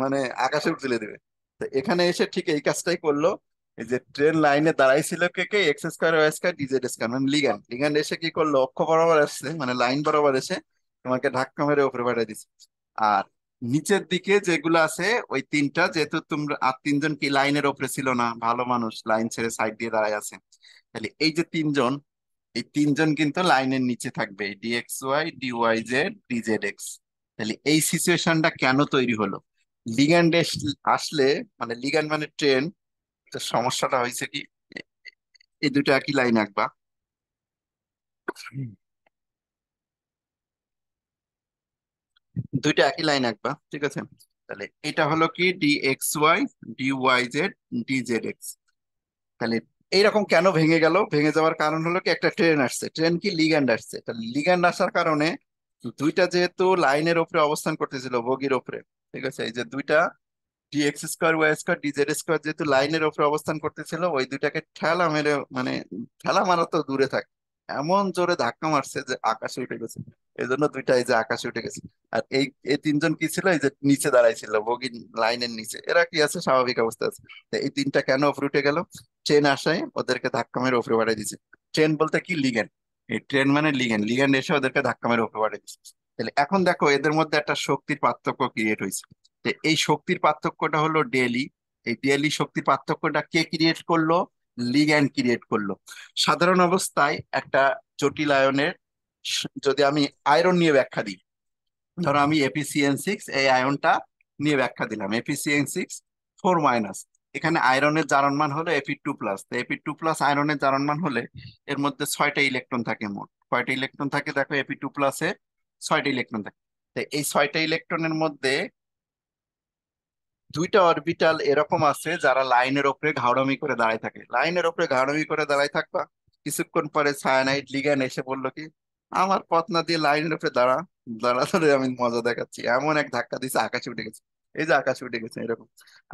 মানে আকাশে তুলে দেবে। তো এখানে এসে ঠিক এই কাজটাই করলো, এই যে ট্রেন লাইনে দাঁড়াইছিল কে কে, x square y square d z square, মানে লিগ্যান্ড, লিগ্যান্ড এসে কি করলো, অক্ষ বরাবর আসছে, মানে লাইন বরাবর এসে তোমাকে ধাক্কা মেরে উপরে পাঠিয়ে দিচ্ছে। আর নিচের দিকে যেগুলো আছে ওই 3টা, যেহেতু তোমরা আর 3জন কি লাইনের ওপরে ছিল না, ভালো মানুষ লাইন ছেড়ে সাইড দিয়ে দাঁড়ায় আছে, তাহলে এই যে 3জন, এই 3জন কিন্তু লাইনের নিচে থাকবে, d x y d y z d z x. তাহলে এই সিচুয়েশনটা কেন তৈরি হলো, লিগ্যান্ড আসলে, মানে লিগ্যান্ড মানে ট্রেন, তো সমস্যাটা হয়েছে কি, এই দুটো একই লাইন আঁকবা, দুইটা একই লাইন আঁকবা, ঠিক আছে। তাহলে এটা হলো কি d x y d y z d z x. তাহলে এইরকম কেন ভেঙে গেল, ভেঙে যাওয়ার কারণ হলো কি, একটা ট্রেন আসছে, ট্রেন কি লিগ্যান্ড আসছে, তাহলে লিগ্যান্ড আসার কারণে 2টা যেহেতু লাইনের উপরে অবস্থান করতেছিল, বগির উপরে, ঠিক আছে, এই যে 2টা d x square y square d z square যেহেতু লাইনের উপরে অবস্থান করতেছিল, ওই 2টাকে ঠেলা মেরে, মানে ঠেলা মারা তো দূরে থাক, এমন জোরে ধাক্কা মারছে যে আকাশে উঠে গেছে। এই জন্য 2টা এই যে আকাশে উঠে গেছে। আর এই এই 3জন কি ছিল, এই যে নিচে দাঁড়াইছিল বগি লাইনের নিচে, এরা কি আছে, স্বাভাবিক অবস্থা আছে। তো এই 3টা কেন উপরে উঠে গেল, ট্রেন আসে ওদেরকে ধাক্কা মেরে উপরে বাড়িয়ে দিছে। ট্রেন বলতে কি, লিগ্যান্ড। এই ট্রেন মানে লিগ্যান্ড, লিগ্যান্ড এসে ওদেরকে ধাক্কা মেরে উপরে বাড়িয়ে দিছে। তাহলে এখন দেখো এদের মধ্যে একটা শক্তির পার্থক্য ক্রিয়েট হয়েছে। তো এই শক্তির পার্থক্যটা হলো ডেলি। এই ডেলি শক্তির পার্থক্যটা কে ক্রিয়েট করলো? লিগ্যান্ড ক্রিয়েট করলো। সাধারণ অবস্থায় একটা জটিল আয়নের যদি আমি আয়রন নিয়ে ব্যাখ্যা দিই, ধরো আমি এপিসিএন 6 এই আয়নটা নিয়ে ব্যাখ্যা দিলাম, এপিসিএন 6 4 মাইনাস। এখানে আয়রনের জারণ মান হলো Fe2+। তো Fe2+ আয়রনের জারণ মান হলে এর মধ্যে 6টা ইলেকট্রন থাকে। মোট কয়টা ইলেকট্রন থাকে দেখো, Fe2+-এ 6টা ইলেকট্রন থাকে। তো এই 6টা ইলেকট্রনের মধ্যে দুইটা অরবিটাল এরকম আছে যারা লাইনের ওপরে ঘাউড়ামি করে দাঁড়ায় থাকে। লাইনের ওপরে ঘাউড়ামি করে দাঁড়ায় থাকবা, কিছুক্ষণ পরে সায়ানাইড লিগ্যান্ড এসে বললো কি, আমার পথ না দিয়ে লাইনের উপরে দাঁড়া। দাঁড়া ধরে আমি মজা দেখাচ্ছি, এমন এক ধাক্কা দিছে আকাশে উঠে গেছে। এই যে আকাশে উঠে গেছে এরকম।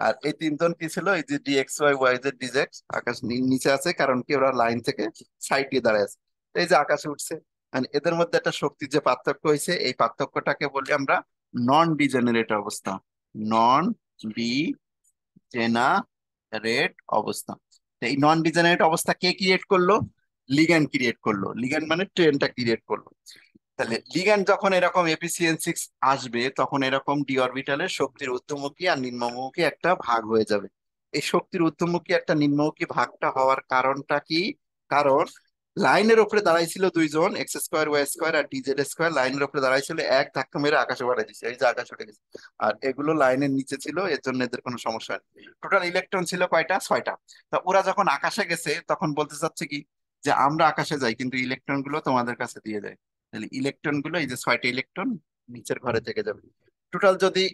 আর এই তিনজন কি ছিল, এই যে DXY YZ DZ, আকাশ নিচে আছে, কারণ কি ওরা লাইন থেকে সাইড দিয়ে দাঁড়ায় আছে। এই যে আকাশে উঠছে। আর এদের মধ্যে একটা শক্তির যে পার্থক্য হয়েছে, এই পার্থক্যটাকে বলি আমরা নন ডিজেনারেট অবস্থা। নন ডিজেনারেট অবস্থা। তো এই নন ডিজেনারেট অবস্থা কে ক্রিয়েট করলো? লিগ্যান্ড ক্রিয়েট করলো। লিগ্যান্ড মানে ট্রেনটা ক্রিয়েট করলো। তাহলে লিগ্যান্ড যখন এরকম এপিসিএন 6 আসবে, তখন এরকম ডি অরবিটালের শক্তির ঊর্ধ্বমুখী আর নিম্নমুখী একটা ভাগ হয়ে যাবে। এই শক্তির ঊর্ধ্বমুখী একটা নিম্নমুখী ভাগটা হওয়ার কারণটা কি? কারণ লাইনের উপরে দাঁড়াইছিল দুইজন, X² Y² আর DZ²। লাইনের উপরে দাঁড়াইছিল, এক ধাক্কা মেরে আকাশে বাড়াই দিচ্ছে, এই যে আকাশে উঠে গেছে। আর এগুলো লাইনের নিচে ছিল, এর জন্য এদের কোনো সমস্যা নেই। টোটাল ইলেকট্রন ছিল কয়টা? 6টা। তা ওরা যখন আকাশে গেছে তখন বলতে চাচ্ছে কি, যে আমরা আকাশে যাই কিন্তু ইলেকট্রন গুলো তোমাদের কাছে দিয়ে যায়। তাহলে ইলেকট্রন গুলো, এই যে 6টা ইলেকট্রন নিচের ঘরে থেকে যাবে। টোটাল যদি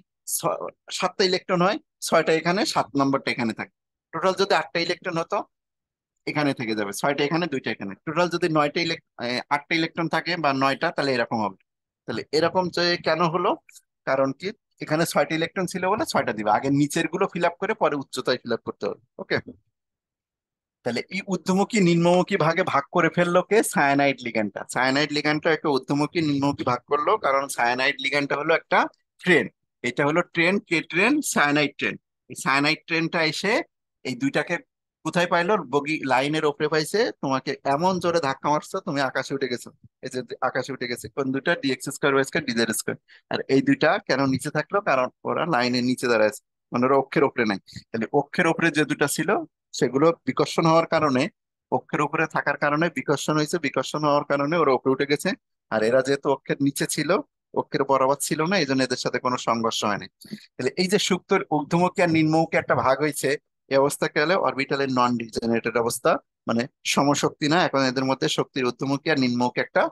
7টা ইলেকট্রন হয়, 6টা এখানে, 7 নম্বরটা এখানে থাকে। টোটাল যদি 8টা ইলেকট্রন হতো, এখানে থেকে যাবে 6টা এখানে, 2টা এখানে। টোটাল যদি 8টা ইলেকট্রন থাকে বা 9টা, তাহলে এরকম হবে। তাহলে এরকম যে কেন হলো? কারণ কি, এখানে 6টা ইলেকট্রন ছিল বলে 6টা দিবে। আগে নিচের গুলো ফিল আপ করে পরে উচ্চতায় ফিল আপ করতে হবে। ওকে। তাহলে এই ঊর্ধ্বমুখী নিম্নমুখী ভাগে ভাগ করে ফেললো কে? সায়ানাইড লিগ্যান্ডটা। সায়ানাইড লিগ্যান্ডটা একটা ঊর্ধ্বমুখী নিম্নমুখী ভাগ করলো, কারণ সায়ানাইড লিগ্যান্ডটা হলো একটা ট্রেন। এটা হলো ট্রেন। কে ট্রেন? Cyanide train. এই সায়ানাইড ট্রেনটা এসে এই দুইটাকে কোথায় পাইলো? বগি লাইনের ওপরে পাইছে। তোমাকে এমন জোরে ধাক্কা মারছো, তুমি আকাশে উঠে গেছো। এই যে আকাশে উঠে গেছে কোন দুইটা? DX² Y² DZ²। আর এই দুইটা কেন নিচে থাকলো? কারণ ওরা লাইনের নিচে দাঁড়ায় আছে, মানে ওরা অক্ষের ওপরে নাই। তাহলে অক্ষের ওপরে যে দুটা ছিল, সেগুলো বিকর্ষণ হওয়ার কারণে, অক্ষের উপরে থাকার কারণে বিকর্ষণ হয়েছে। বিকর্ষণ হওয়ার কারণে ওরা উপরে উঠে গেছে। আর এরা যেহেতু অক্ষের নিচে ছিল, অক্ষের বরাবর ছিল না, এই জন্য এদের সাথে কোনো সংঘর্ষ হয়নি। তাহলে এই যে সুক্তোর ঊর্ধ্বমুখী আর নিম্নমুখী একটা ভাগ হয়েছে, এই অবস্থাকে হলে অরবিটালের নন ডিজেনারেটেড অবস্থা, মানে সমশক্তি না। এখন এদের মধ্যে শক্তির ঊর্ধ্বমুখী আর নিম্নমুখী একটা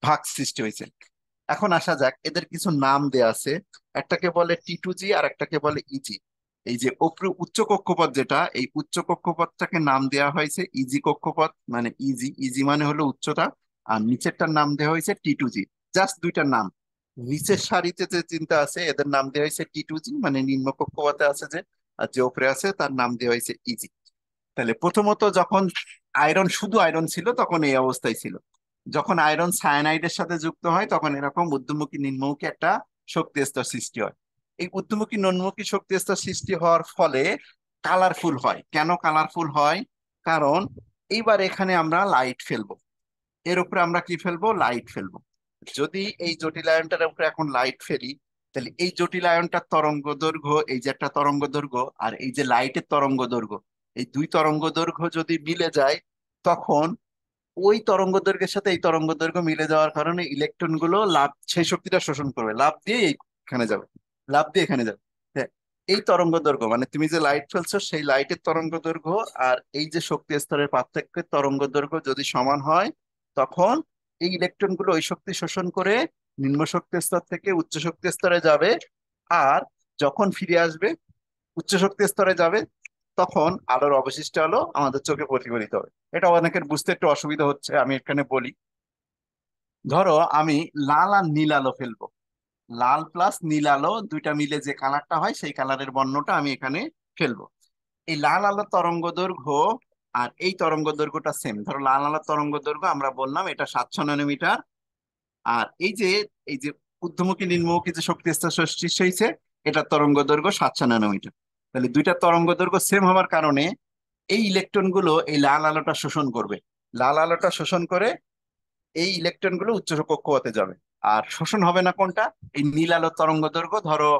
ভাগ সৃষ্টি হয়েছে। এখন আসা যাক, এদের কিছু নাম দেয়া আছে। একটাকে বলে T2G আর একটাকে বলে ইজি। এই যে উপরে উচ্চ কক্ষপথ যেটা, এই উচ্চ কক্ষপথটাকে নাম দেওয়া হয়েছে ইজি কক্ষপথ, মানে ইজি। ইজি মানে হলো উচ্চতা। আর নিচেরটার নাম দেওয়া হয়েছে T2G। জাস্ট দুইটার নাম। নিচের সারিতে যে চিন্তা আছে, এদের নাম দেওয়া হয়েছে T2G, মানে নিম্ন কক্ষপথে আছে যে, আর যে উপরে আছে তার নাম দেওয়া হয়েছে ইজি। তাহলে প্রথমত যখন আয়রন, শুধু আয়রন ছিল, তখন এই অবস্থায় ছিল। যখন আয়রন সায়ানাইডের সাথে যুক্ত হয়, তখন এরকম ঊর্ধ্বমুখী নিম্নমুখী একটা শক্তি স্তর সৃষ্টি হয়। এই ঊর্ধ্বমুখী নিম্নমুখী শক্তি স্তর সৃষ্টি হওয়ার ফলে কালারফুল হয়। কেন কালারফুল হয়? কারণ এইবার এখানে আমরা লাইট ফেলবো। এর উপরে আমরা কি ফেলবো? লাইট ফেলবো। যদি এই জটিল আয়নটার উপরে এখন লাইট ফেলি, তাহলে এই জটিল আয়নটার তরঙ্গ দৈর্ঘ্য, এই যে একটা তরঙ্গ দৈর্ঘ্য, আর এই যে লাইটের তরঙ্গ দৈর্ঘ্য, এই দুই তরঙ্গ দৈর্ঘ্য যদি মিলে যায়, তখন ওই তরঙ্গ দৈর্ঘ্যের সাথে এই তরঙ্গ দৈর্ঘ্য মিলে যাওয়ার কারণে ইলেকট্রন গুলো লাভ, সেই শক্তিটা শোষণ করবে, লাভ দিয়ে এখানে যাবে, লাভ দিয়ে এখানে যাবে। হ্যাঁ, এই তরঙ্গ দৈর্ঘ্য মানে তুমি যে লাইট ফেলছো, সেই লাইটের তরঙ্গ দৈর্ঘ্য আর এই যে শক্তি স্তরের পার্থক্যের তরঙ্গ দৈর্ঘ্য যদি সমান হয়, তখন এই ইলেকট্রন গুলো ওই শক্তি শোষণ করে নিম্ন শক্তি স্তর থেকে উচ্চ শক্তি স্তরে যাবে। আর যখন ফিরে আসবে, উচ্চ শক্তি স্তরে যাবে, তখন আলোর অবশিষ্ট আলো আমাদের চোখে প্রতিফলিত হবে। এটা অনেকের বুঝতে একটু অসুবিধা হচ্ছে, আমি এখানে বলি। ধরো আমি লাল আর নীল আলো ফেলবো। লাল প্লাস নীল আলো দুইটা মিলে যে কালারটা হয়, সেই কালারের বর্ণটা আমি এখানে ফেলবো। এই লাল আলোর তরঙ্গ দৈর্ঘ্য আর এই তরঙ্গ দৈর্ঘ্যটা সেম। ধরো লাল আলোর তরঙ্গ দৈর্ঘ্য আমরা বললাম এটা 700 ন্যানোমিটার। আর এই যে ঊর্ধ্বমুখী নিম্নমুখী যে শক্তি স্তর সৃষ্টি হয়েছে, এটার তরঙ্গ দৈর্ঘ্য 700 ন্যানোমিটার। তাহলে দুইটা তরঙ্গ দৈর্ঘ্য সেম হওয়ার কারণে এই ইলেকট্রন গুলো এই লাল আলোটা শোষণ করবে। লাল আলোটা শোষণ করে এই ইলেকট্রন গুলো উচ্চ কক্ষপথে যাবে। আর শোষণ হবে না কোনটা? এই নীল আলোর তরঙ্গ দৈর্ঘ্য ধরো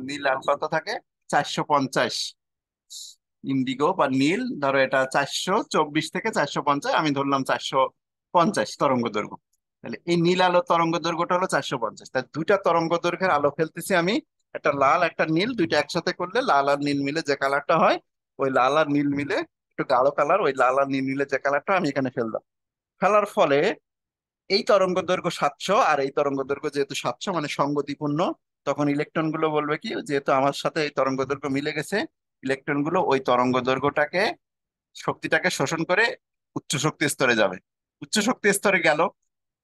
নীল আলো কত থাকে, 450। ইন্ডিগো বা নীল ধরো এটা 424 থেকে 450, আমি ধরলাম 450 তরঙ্গ দৈর্ঘ্য। তাহলে এই নীল আলোর তরঙ্গ দৈর্ঘ্যটা হলো 450। তাহলে দুইটা তরঙ্গ দৈর্ঘ্যের আলো ফেলতেছি আমি, একটা লাল একটা নীল, দুইটা একসাথে করলে লাল আর নীল মিলে যে কালারটা হয়, ওই লাল আর নীল মিলে একটু গাঢ় কালার, ওই লাল আর নীল মিলে যে কালারটা আমি এখানে ফেললাম। ফেলার ফলে এই তরঙ্গ দৈর্ঘ্য 700 আর এই তরঙ্গ দৈর্ঘ্য যেহেতু 700 মানে সঙ্গতিপূর্ণ, তখন ইলেকট্রন গুলো বলবে কি, যেহেতু আমার সাথে এই তরঙ্গ দৈর্ঘ্য মিলে গেছে, ইলেকট্রন গুলো ওই তরঙ্গ দৈর্ঘ্যটাকে, শক্তিটাকে শোষণ করে উচ্চ শক্তি স্তরে যাবে। উচ্চ শক্তি স্তরে গেল।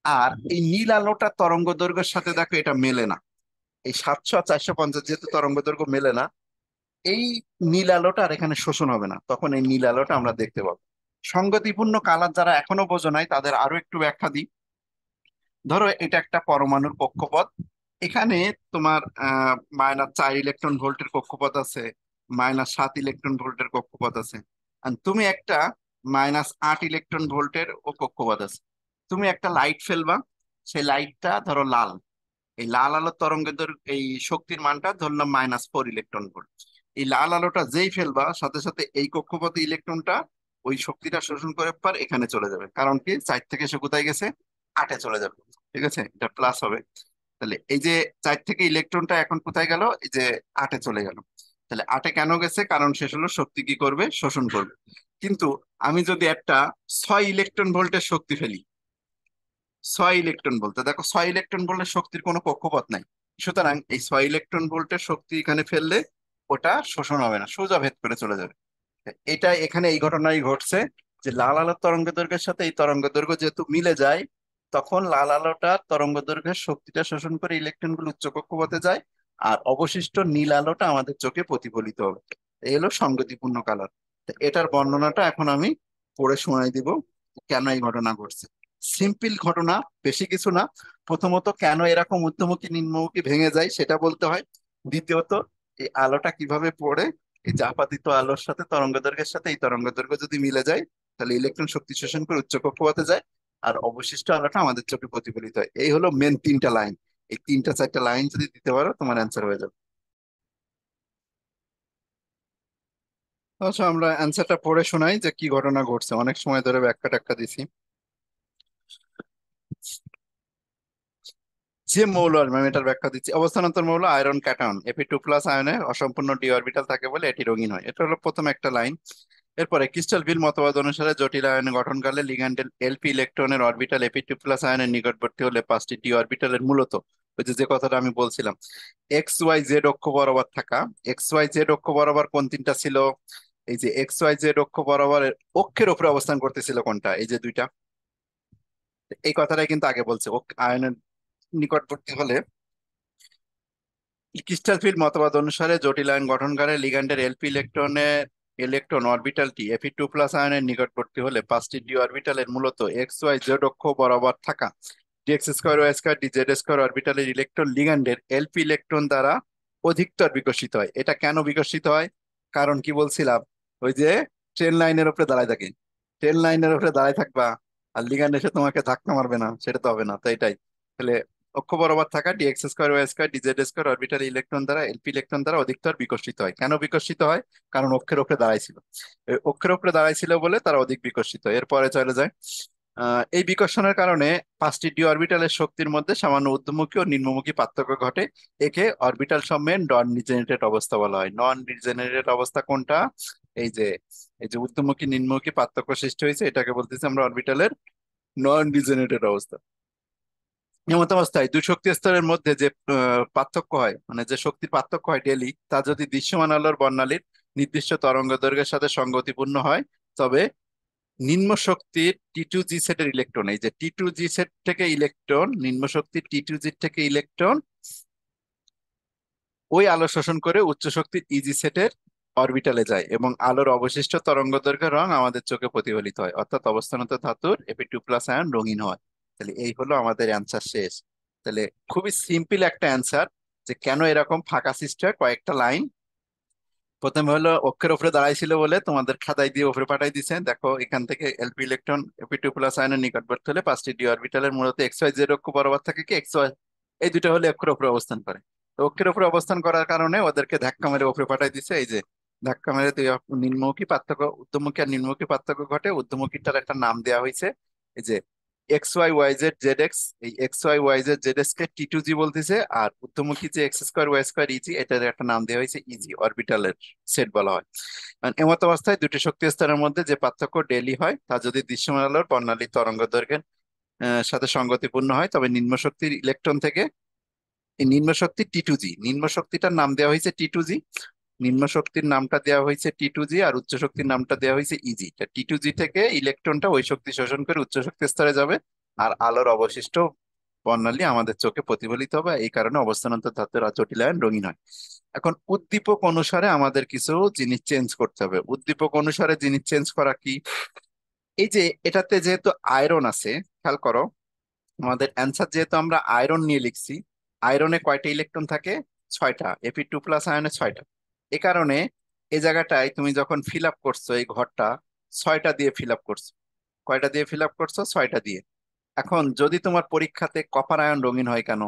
আর এই নীল আলোটা তরঙ্গ দৈর্ঘ্যের সাথে দেখো এটা মেলে না, এই 700 আর 450 যেহেতু তরঙ্গ দৈর্ঘ্য মেলে না, এই নীল আলোটা আর এখানে শোষণ হবে না, তখন এই নীল আলোটা আমরা দেখতে পাবো। সঙ্গতিপূর্ণ কালার যারা এখনো বোঝো নাই তাদের আরো একটু ব্যাখ্যা দিই। ধরো এটা একটা পরমাণুর কক্ষপথ। এখানে তোমার -4 ইলেকট্রন ভোল্টের কক্ষপথ আছে, -7 ইলেকট্রন ভোল্টের কক্ষপথ আছে। আর তুমি একটা -8 ইলেকট্রন ভোল্টের ও কক্ষপথ আছে। তুমি একটা লাইট ফেলবা, সেই লাইটটা ধরো লাল, এই লাল আলোর তরঙ্গের এই শক্তির মানটা ধরলাম -4 ইলেকট্রন ভোল্ট। এই লাল আলোটা যেই ফেলবা সাথে সাথে এই কক্ষপথে ইলেকট্রনটা ওই শক্তিটা শোষণ করে পর এখানে চলে যাবে, কারণ কি 4 থেকে সে কোথায় গেছে, 8-এ চলে যাবে। ঠিক আছে, এটা প্লাস হবে। তাহলে এই যে 4 থেকে ইলেকট্রনটা এখন কোথায় গেল, এই যে 8-এ চলে গেল। তাহলে 8-এ কেন গেছে, কারণ শেষ হলো শক্তি কি করবে, শোষণ করবে। কিন্তু আমি যদি একটা 6 ইলেকট্রন ভোল্টের শক্তি ফেলি, 6 ইলেকট্রন ভোল্ট, দেখো 6 ইলেকট্রন ভোল্টের শক্তির কোনো কক্ষপথ নাই, সুতরাং এই 6 ইলেকট্রন ভোল্টের শক্তি এখানে ফেললে ওটা শোষণ হবে না, সোজা ভেদ করে চলে যাবে। এটা এখানে এই ঘটনাই ঘটছে, যে লাল আলোর তরঙ্গ দৈর্ঘ্যের সাথে এই তরঙ্গ দৈর্ঘ্য যেহেতু মিলে যায়, তখন লাল আলোটা তরঙ্গ দৈর্ঘ্যের শক্তিটা শোষণ করে ইলেকট্রন গুলো উচ্চ কক্ষপথে যায়, আর অবশিষ্ট নীল আলোটা আমাদের চোখে প্রতিফলিত হবে। এই হলো সঙ্গতিপূর্ণ কালার। এটার বর্ণনাটা এখন আমি পড়ে শোনাই দিব, কেন এই ঘটনা ঘটছে। সিম্পল ঘটনা, বেশি কিছু না। প্রথমত কেন এরকম ঊর্ধ্বমুখী নিম্নমুখী ভেঙে যায় সেটা বলতে হয়। দ্বিতীয়ত এই আলোটা কিভাবে পড়ে, এই আপাতিত আলোর সাথে তরঙ্গ দৈর্ঘ্যের সাথে এই তরঙ্গ দৈর্ঘ্য যদি মিলে যায়, তাহলে ইলেকট্রন শক্তি শোষণ করে উচ্চ কক্ষপথে যায়, আর অবশিষ্ট আলোটা আমাদের চোখে প্রতিফলিত হয়। এই হলো মেন 3টা লাইন। এই 3-4টা লাইন যদি দিতে পারো তোমার অ্যান্সার হয়ে যাবে। আচ্ছা, আমরা অ্যান্সারটা পড়ে শোনাই যে কি ঘটনা ঘটছে, অনেক সময় ধরে ব্যাখ্যা ট্যাখ্যা দিছি। যে মৌল, আমি এটার ব্যাখ্যা দিচ্ছি। অবস্থান্তর মৌল আয়রন ক্যাটায়ন Fe2+ আয়নে অসম্পূর্ণ ডি অরবিটাল থাকে বলে এটি রঙিন হয়। এটা হলো প্রথম একটা লাইন। এরপরে ক্রিস্টাল ভিল মতবাদ অনুসারে জটিল আয়নে গঠনকালে লিগ্যান্ডের এলপি ইলেকট্রনের অরবিটাল Fe2+ আয়নের নিকটবর্তী হলে 5টি ডি অরবিটালের মূলত, ওই যে যে কথাটা আমি বলছিলাম, এক্স ওয়াই জেড অক্ষ বরাবর থাকা। এক্স ওয়াই জেড অক্ষ বরাবর কোন তিনটা ছিল, এই যে এক্স ওয়াই জেড অক্ষ বরাবর অক্ষের উপরে অবস্থান করতেছিল কোনটা, এই যে দুইটা। এই কথাটাই কিন্তু আগে বলছে, আয়নের নিকটবর্তী হলে ক্রিস্টাল ফিল্ড মতবাদ অনুসারে জটিল আয়ন গঠনকারী লিগ্যান্ডের এলপি ইলেকট্রন অরবিটালটি Fe2+ আয়নের নিকটবর্তী হলে 5টি ডি অরবিটালের মূলত এক্স ওয়াই জেড অক্ষ বরাবর থাকা dx² y² dz² অরবিটালের ইলেকট্রন লিগ্যান্ডের এলপি ইলেকট্রন দ্বারা অধিকতর বিকশিত হয়। এটা কেন বিকশিত হয়, কারণ কি বলছিলাম, ওই যে ট্রেন লাইনের উপরে দাঁড়ায় থাকে, ট্রেন লাইনের উপরে দাঁড়ায় থাকবা আর লিগ্যান্ড এসে তোমাকে ধাক্কা মারবে না, সেটা তো হবে না, তো এটাই। তাহলে অক্ষ বরাবর থাকা dx² y² dz² orbital electron দ্বারা এলপি ইলেকট্রন দ্বারা অধিকতর বিকশিত হয়। কেন বিকশিত হয়, কারণ অক্ষের উপরে দাঁড়াইছিল, অক্ষের উপরে দাঁড়াইছিল বলে তারা অধিক বিকশিত হয়। এরপরে চলে যায়, এই বিকর্ষণের কারণে 5টি ডি অরবিটালের শক্তির মধ্যে সামান্য ঊর্ধ্বমুখী ও নিম্নমুখী পার্থক্য ঘটে। একে অরবিটাল সমূহের নন ডিজেনারেটেড অবস্থা বলা হয়। নন ডিজেনারেটেড অবস্থা কোনটা, এই যে এই যে ঊর্ধ্বমুখী নিম্নমুখী পার্থক্য সৃষ্টি হয়েছে, এটাকে বলতেছি আমরা অরবিটালের নন ডিজেনারেটেড অবস্থা। এমত অবস্থায় দুই শক্তি স্তরের মধ্যে যে পার্থক্য হয়, মানে যে শক্তির পার্থক্য হয় ডেলি, তা যদি দৃশ্যমান আলোর বর্ণালীর নির্দিষ্ট তরঙ্গ দৈর্ঘ্যের সাথে সঙ্গতিপূর্ণ হয়, তবে নিম্ন শক্তির T2G সেটের ইলেকট্রন, এই যে T2G সেট থেকে ইলেকট্রন, নিম্ন শক্তির T2G থেকে ইলেকট্রন ওই আলো শোষণ করে উচ্চ শক্তির ইজি সেটের অরবিটালে যায় এবং আলোর অবশিষ্ট তরঙ্গ দৈর্ঘ্যের রং আমাদের চোখে প্রতিফলিত হয়, অর্থাৎ অবস্থানত ধাতুর Fe2+ আয়ন রঙিন হয়। তাহলে এই হলো আমাদের অ্যান্সার শেষ। তাহলে খুবই সিম্পল একটা অ্যান্সার, যে কেন এরকম ফাঁকা সৃষ্টি হয়, কয়েকটা লাইন। প্রথমে হলো অক্ষের উপরে দাঁড়াইছিল বলে তোমাদের খাতায় দিয়ে উপরে পাঠাই দিছে। দেখো এখান থেকে এলপি ইলেকট্রন Fe2+ আয়নের নিকটবর্তী হলে 5টি ডি অরবিটালের মূলত এক্স ওয়াই জেড অক্ষ বরাবর থাকে কি এক্স ওয়াই, এই দুইটা হলে অক্ষের উপরে অবস্থান করে। তো অক্ষের উপরে অবস্থান করার কারণে ওদেরকে ধাক্কা মেরে উপরে পাঠাই দিছে। এই যে ধাক্কা মেরে তুই নিম্নমুখী পার্থক্য, ঊর্ধ্বমুখী আর নিম্নমুখী পার্থক্য ঘটে। ঊর্ধ্বমুখীটার একটা নাম দেওয়া হয়েছে এই যে x y y z z x. এই x y y z z x কে T2G বলতেছে, আর ঊর্ধ্বমুখী যে X² Y² ইজি, এটার একটা নাম দেওয়া হয়েছে ইজি, অরবিটালের সেট বলা হয়। কারণ এমত অবস্থায় দুটি শক্তি স্তরের মধ্যে যে পার্থক্য ডেলি হয় তা যদি দৃশ্যমান আলোর বর্ণালী তরঙ্গ দৈর্ঘ্যের সাথে সঙ্গতিপূর্ণ হয়, তবে নিম্ন শক্তির ইলেকট্রন থেকে এই নিম্ন শক্তি T2G, নিম্ন শক্তিটার নাম দেওয়া হয়েছে T2G, নিম্ন শক্তির নামটা দেওয়া হয়েছে T2G, আর উচ্চ শক্তির নামটা দেওয়া হয়েছে ইজি। T2G থেকে ইলেকট্রনটা ওই শক্তি শোষণ করে উচ্চ শক্তি স্তরে যাবে, আর আলোর অবশিষ্ট বর্ণালী আমাদের চোখে প্রতিফলিত হবে। এই কারণে অবস্থানান্তর ধাতুর জটিলায়ন রঙিন হয়। এখন উদ্দীপক অনুসারে আমাদের কিছু জিনিস চেঞ্জ করতে হবে। উদ্দীপক অনুসারে জিনিস চেঞ্জ করা কি, এই যে এটাতে যেহেতু আয়রন আছে, খেয়াল করো আমাদের অ্যান্সার যেহেতু আমরা আয়রন নিয়ে লিখছি, আয়রনে কয়টা ইলেকট্রন থাকে? 6টা। Fe2+ আয়নে 6টা। এ কারণে এই জায়গাটায় তুমি যখন ফিল আপ করছো এই ঘরটা, 6টা দিয়ে ফিল আপ করছো। কয়টা দিয়ে ফিল আপ করছো? 6টা দিয়ে। এখন যদি তোমার পরীক্ষাতে কপার আয়ন রঙিন হয় কেন?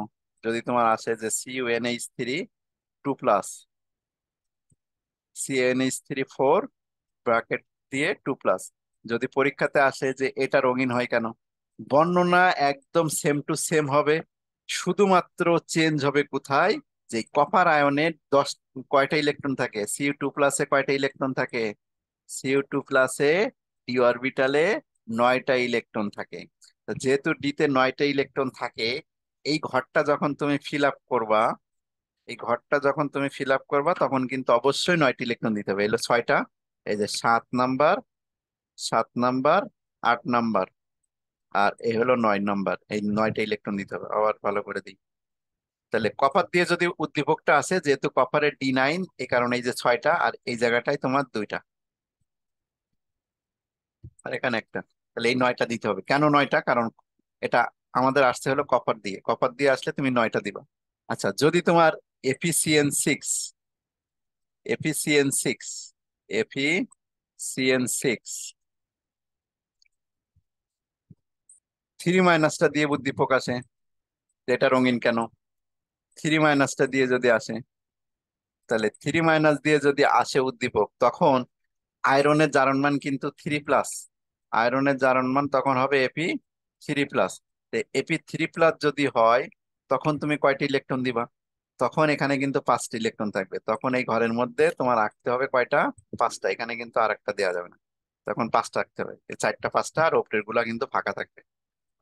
যদি তোমার আসে যে CuNH3 2+, CnH3 4 ব্র্যাকেট দিয়ে 2+, যদি পরীক্ষাতে আসে যে এটা রঙিন হয় কেন? বর্ণনা একদম সেম টু সেম হবে, শুধুমাত্র চেঞ্জ হবে কোথায়, যে কপার আয়নের 10 কয়টা ইলেকট্রন থাকে, Cu2+-এ কয়টা ইলেকট্রন থাকে? Cu2+-এ ডি অরবিটালে 9টা ইলেকট্রন থাকে। তো যেহেতু ডিতে 9টা ইলেকট্রন থাকে, এই ঘরটা যখন তুমি ফিল আপ করবা, এই ঘরটা যখন তুমি ফিল আপ করবা তখন কিন্তু অবশ্যই 9টি ইলেকট্রন দিতে হবে। এলো 6টা, এই যে 7 নাম্বার, 7 নাম্বার, 8 নাম্বার, আর এই হলো 9 নাম্বার, এই 9টা ইলেকট্রন দিতে হবে। আবার ভালো করে দিই, তাহলে কপার দিয়ে যদি উদ্দীপকটা আছে, যেহেতু কপারের D9, এই কারণে এই যে 6টা, আর এই জায়গাটায় তোমার 2টা, আর এখানে একটা, তাহলে এই 9টা দিতে হবে। কেন 9টা? কারণ এটা আমাদের আসছে হলো কপার দিয়ে, কপার দিয়ে আসলে তুমি 9টা দিবা। আচ্ছা, যদি তোমার এফিসিয়েন্ট 6, এফিসিয়েন্ট 6, এফিসিয়েন্ট 6 3- দিয়ে উদ্দীপক আসে, এটা রঙিন কেন? 3- দিয়ে যদি আসে, তাহলে 3- দিয়ে যদি আসে উদ্দীপক, তখন আয়রনের জারণ মান কিন্তু 3+, আয়রনের জারণ মান তখন হবে Fe3+। Fe3+ যদি হয়, তখন তুমি কয়টি ইলেকট্রন দিবা? তখন এখানে কিন্তু 5টি ইলেকট্রন থাকবে। তখন এই ঘরের মধ্যে তোমার রাখতে হবে কয়টা? 5টা। এখানে কিন্তু আর একটা দেওয়া যাবে না, তখন 5টা রাখতে হবে। এই 4টা 5টা, আর ওপরের গুলা কিন্তু ফাঁকা থাকবে।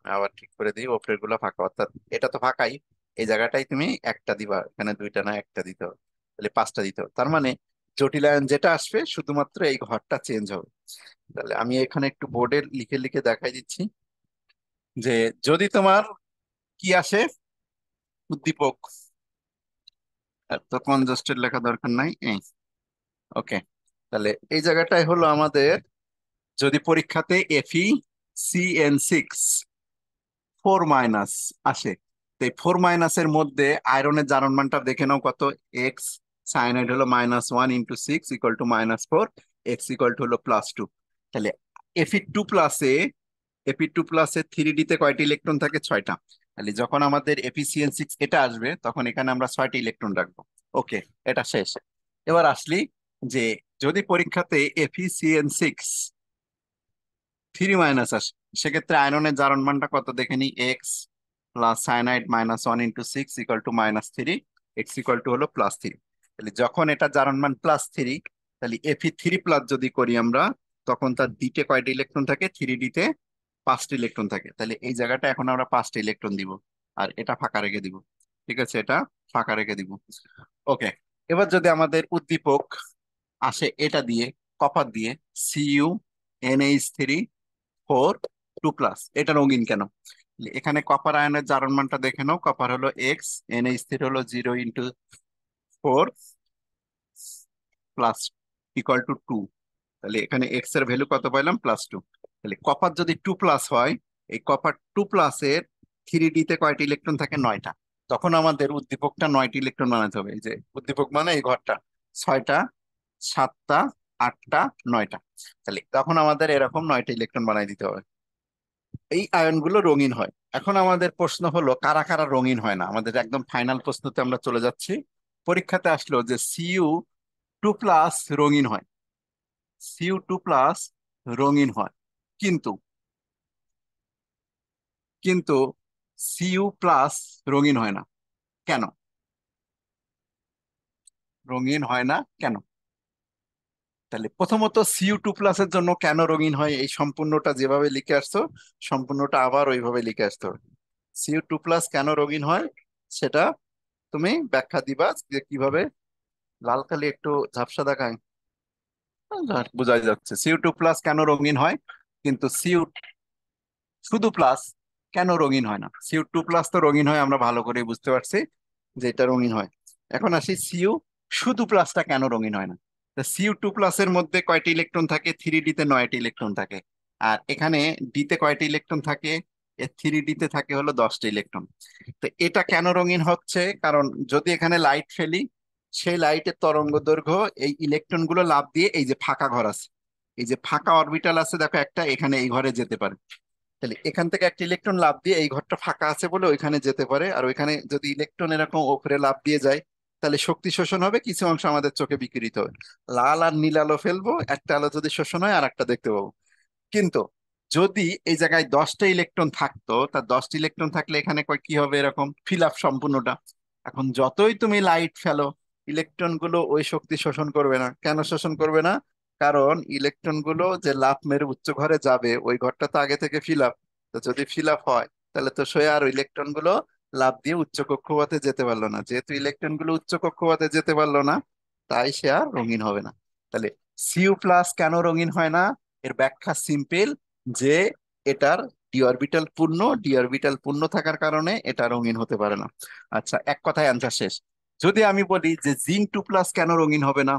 আবার ঠিক করে দিই, ওপরের গুলা ফাঁকা, অর্থাৎ এটা তো ফাঁকাই, এই জায়গাটাই তুমি একটা দিবা, এখানে 2টা না একটা দিতে হবে, তাহলে 5টা দিতে হবে। তার মানে জটিলায়ন যেটা আসবে শুধুমাত্র এই ঘরটা চেঞ্জ হবে। তাহলে আমি এখানে একটু বোর্ডে লিখে লিখে দেখাই দিচ্ছি যে যদি তোমার কি আসে উদ্দীপক, এত কনজাস্টেড লেখা দরকার নাই, এই ওকে। তাহলে এই জায়গাটায় হলো আমাদের, যদি পরীক্ষাতে Fe(CN6)4- আসে, তো এই 4- এর মধ্যে আয়রনের জারণ মানটা দেখে নাও কত। এক্স, সায়ানাইড হলো -1 × 6 = -4, এক্স হলো +2। তাহলে Fe2+-এ 3D-তে কয়টি ইলেকট্রন থাকে? 6টা। তাহলে যখন আমাদের Fe(CN6) এটা আসবে, তখন এখানে আমরা 6টি ইলেকট্রন রাখবো। ওকে, এটা শেষ। এবার আসলি যে যদি পরীক্ষাতে Fe(CN6)3- আসে, সেক্ষেত্রে আয়রনের জারণ মানটা কত দেখে নি। এক্স প্লাস সায়ানাইড -1 × 6 = -3, এক্স হলো +3। তাহলে যখন এটা জারণ মান +3, তাহলে Fe3+ যদি করি আমরা, তখন তার দিতে কয়টা ইলেকট্রন থাকে? 3D-তে 5টি ইলেকট্রন থাকে। তাহলে এই জায়গাটা এখন আমরা 5টা ইলেকট্রন দিব, আর এটা ফাঁকা রেখে দিব। ঠিক আছে, এটা ফাঁকা রেখে দিব। ওকে, এবার যদি আমাদের উদ্দীপক আসে এটা দিয়ে, কপার দিয়ে, CuNH3 4 2+, এটা রঙিন কেন? এখানে কপার আয়নের জারণ মানটা দেখে নাও। কপার হলো এক্স, NH3 হলো 0 × 4 প্লাস =2। তাহলে এখানে এক্স এর ভ্যালু কত পাইলাম? +2। তাহলে কপার যদি 2+ হয়, এই কপার 2+-এর 3D-তে কয়টি ইলেকট্রন থাকে? 9টা। তখন আমাদের উদ্দীপকটা 9টি ইলেকট্রন বানাতে হবে। এই যে উদ্দীপক মানে এই ঘরটা, 6টা, সাতটা, আটটা, নয়টা। তাহলে তখন আমাদের এরকম 9টা ইলেকট্রন বানাই দিতে হবে। এই আয়নগুলো রঙিন হয়। এখন আমাদের প্রশ্ন হলো কারা কারা রঙিন হয় না। আমাদের একদম ফাইনাল প্রশ্নতে আমরা চলে যাচ্ছি। পরীক্ষাতে আসলো যে Cu2+ রঙিন হয়, Cu2+ রঙিন হয়, কিন্তু কিন্তু Cu+ রঙিন হয় না। কেন রঙিন হয় না কেন? তাহলে প্রথমত Cu2+ এর জন্য কেন রঙিন হয়, এই সম্পূর্ণটা যেভাবে লিখে আসছো সম্পূর্ণটা আবার ওইভাবে লিখে আসতে হবে। Cu2+ কেন রঙিন হয় সেটা তুমি ব্যাখ্যা দিবা যে কিভাবে। লাল কালি একটু ঝাপসা দেখায়, বোঝাই যাচ্ছে। Cu2+ কেন রঙিন হয়, কিন্তু সিউ শুধু প্লাস কেন রঙিন হয় না? Cu2+ তো রঙিন হয়, আমরা ভালো করে বুঝতে পারছি যে এটা রঙিন হয়। এখন আসি শুধু প্লাসটা কেন রঙিন হয় না। Cu2+ এর মধ্যে কয়টি ইলেকট্রন থাকে? 3D তে 9টি ইলেকট্রন থাকে। আর এখানে ডিতে কয়টি ইলেকট্রন থাকে? 3D তে থাকে হলো 10টি ইলেকট্রন। তো এটা কেন রঙিন হচ্ছে? কারণ যদি এখানে লাইট ফেলি, সেই লাইটের তরঙ্গ দৈর্ঘ্য এই ইলেকট্রন গুলো লাফ দিয়ে এই যে ফাঁকা ঘর আছে, এই যে ফাঁকা অরবিটাল আছে দেখো একটা, এখানে এই ঘরে যেতে পারে। তাহলে এখান থেকে একটা ইলেকট্রন লাফ দিয়ে এই ঘরটা ফাঁকা আছে বলে ওইখানে যেতে পারে। আর ওইখানে যদি ইলেকট্রন এরকম উপরে লাফ দিয়ে যায় তাহলে শক্তি শোষণ হবে, কিছু অংশ আমাদের চোখে বিকিরিত হবে। লাল আর নীল আলো ফেলবো, একটা আলো যদি শোষণ হয় আর একটা দেখতে পাবো। কিন্তু যদি এই জায়গায় 10টা ইলেকট্রন থাকতো, তার 10টি ইলেকট্রন থাকলে এখানে কি হবে? এরকম ফিল আপ সম্পূর্ণটা। এখন যতই তুমি লাইট ফেলো, ইলেকট্রন গুলো ওই শক্তি শোষণ করবে না। কেন শোষণ করবে না? কারণ ইলেকট্রন গুলো যে লাফ মেরে উচ্চ ঘরে যাবে ওই ঘরটা তো আগে থেকে ফিল আপ। তো যদি ফিল আপ হয় তাহলে তো সে আর ইলেকট্রন গুলো লাফ দিয়ে উচ্চ কক্ষপথে যেতে পারলো না। যেহেতু ইলেকট্রন গুলো উচ্চ কক্ষপথে যেতে পারলো না, তাই সে আর রঙিন হবে না। তাহলে Cu+ কেন রঙিন হয় না? এর ব্যাখ্যা সিম্পল, যে এটার ডি অরবিটাল পূর্ণ, ডি অরবিটাল পূর্ণ থাকার কারণে এটা রঙিন হতে পারে না। আচ্ছা, এক কথায় অ্যান্সার শেষ। যদি আমি বলি যে Zi2+ কেন রঙিন হবে না,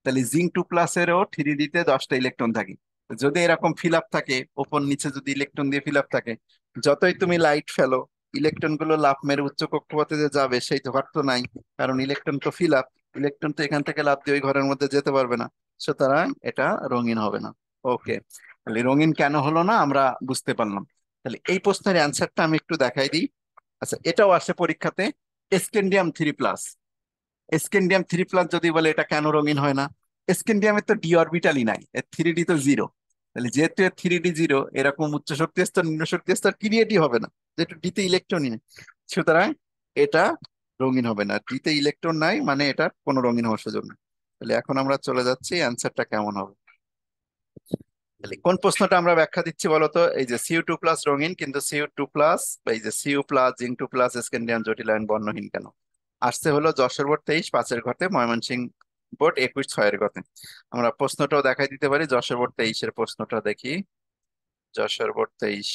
তাহলে Zi2+-এরও 3D-তে 10টা ইলেকট্রন থাকে। যদি এরকম ফিল আপ থাকে, ওপর নিচে যদি ইলেকট্রন দিয়ে ফিল আপ থাকে, যতই তুমি লাইট ফেলো, ইলেকট্রন গুলো লাফ মেরে উচ্চ কক্ষপথে যে যাবে সেই তো ঘর তো নাই। কারণ ইলেকট্রন তো ফিল আপ, ইলেকট্রন তো এখান থেকে লাফ দিয়ে ওই ঘরের মধ্যে যেতে পারবে না। সুতরাং এটা রঙিন হবে না। ওকে, তাহলে রঙিন কেন হলো না আমরা বুঝতে পারলাম। তাহলে এই প্রশ্নের অ্যান্সারটা আমি একটু দেখাই দিই। আচ্ছা, এটাও আসে পরীক্ষাতে। স্ক্যান্ডিয়াম 3+, স্ক্যান্ডিয়াম 3+ যদি বলে এটা কেন রঙিন হয় না, স্ক্যান্ডিয়ামের তো ডি অরবিটালই নাই, এর 3D তো জিরো। তাহলে যেহেতু এর 3D জিরো, এরকম উচ্চ শক্তি স্তর নিম্ন শক্তি স্তর ক্রিয়েটই হবে না, যেহেতু ডিতে ইলেকট্রনই নেই। সুতরাং এটা রঙিন হবে না। ডিতে ইলেকট্রন নাই মানে এটা কোনো রঙিন হওয়ার সুযোগ নেই। তাহলে এখন আমরা চলে যাচ্ছি অ্যান্সারটা কেমন হবে। তাহলে কোন প্রশ্নটা আমরা ব্যাখ্যা দিচ্ছি বলতো? এই যে Cu2+ রঙিন, কিন্তু Cu2+, এই যে Cu+, Zi2+ স্ক্যান্ডিয়াম জটিল আয়ন বর্ণহীন কেন? আসছে হলো যশোর বোর্ড 23/5-এর ঘতে, ময়মনসিংহ বোর্ড 21/6-এর ঘতে। আমরা প্রশ্নটাও দেখাই দিতে পারি। যশোর বোর্ড 23-এর প্রশ্নটা দেখি। যশোর বোর্ড 23,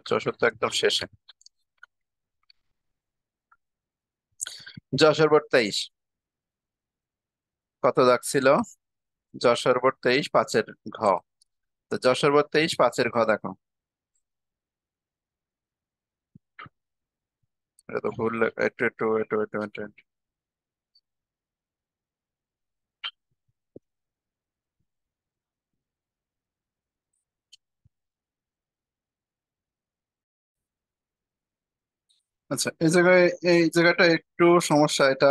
যশোর তো একদম শেষে। যশোর বোর্ড 23 কত দাগ ছিল? যশোর বোর্ড 23/5-এর ঘ। তো যশোর বোর্ড 23/5-এর ঘ দেখো। এটা তো ভুল একটু একটু একটু একটু একটু একটু। আচ্ছা, এই জায়গাটা একটু সমস্যা। এটা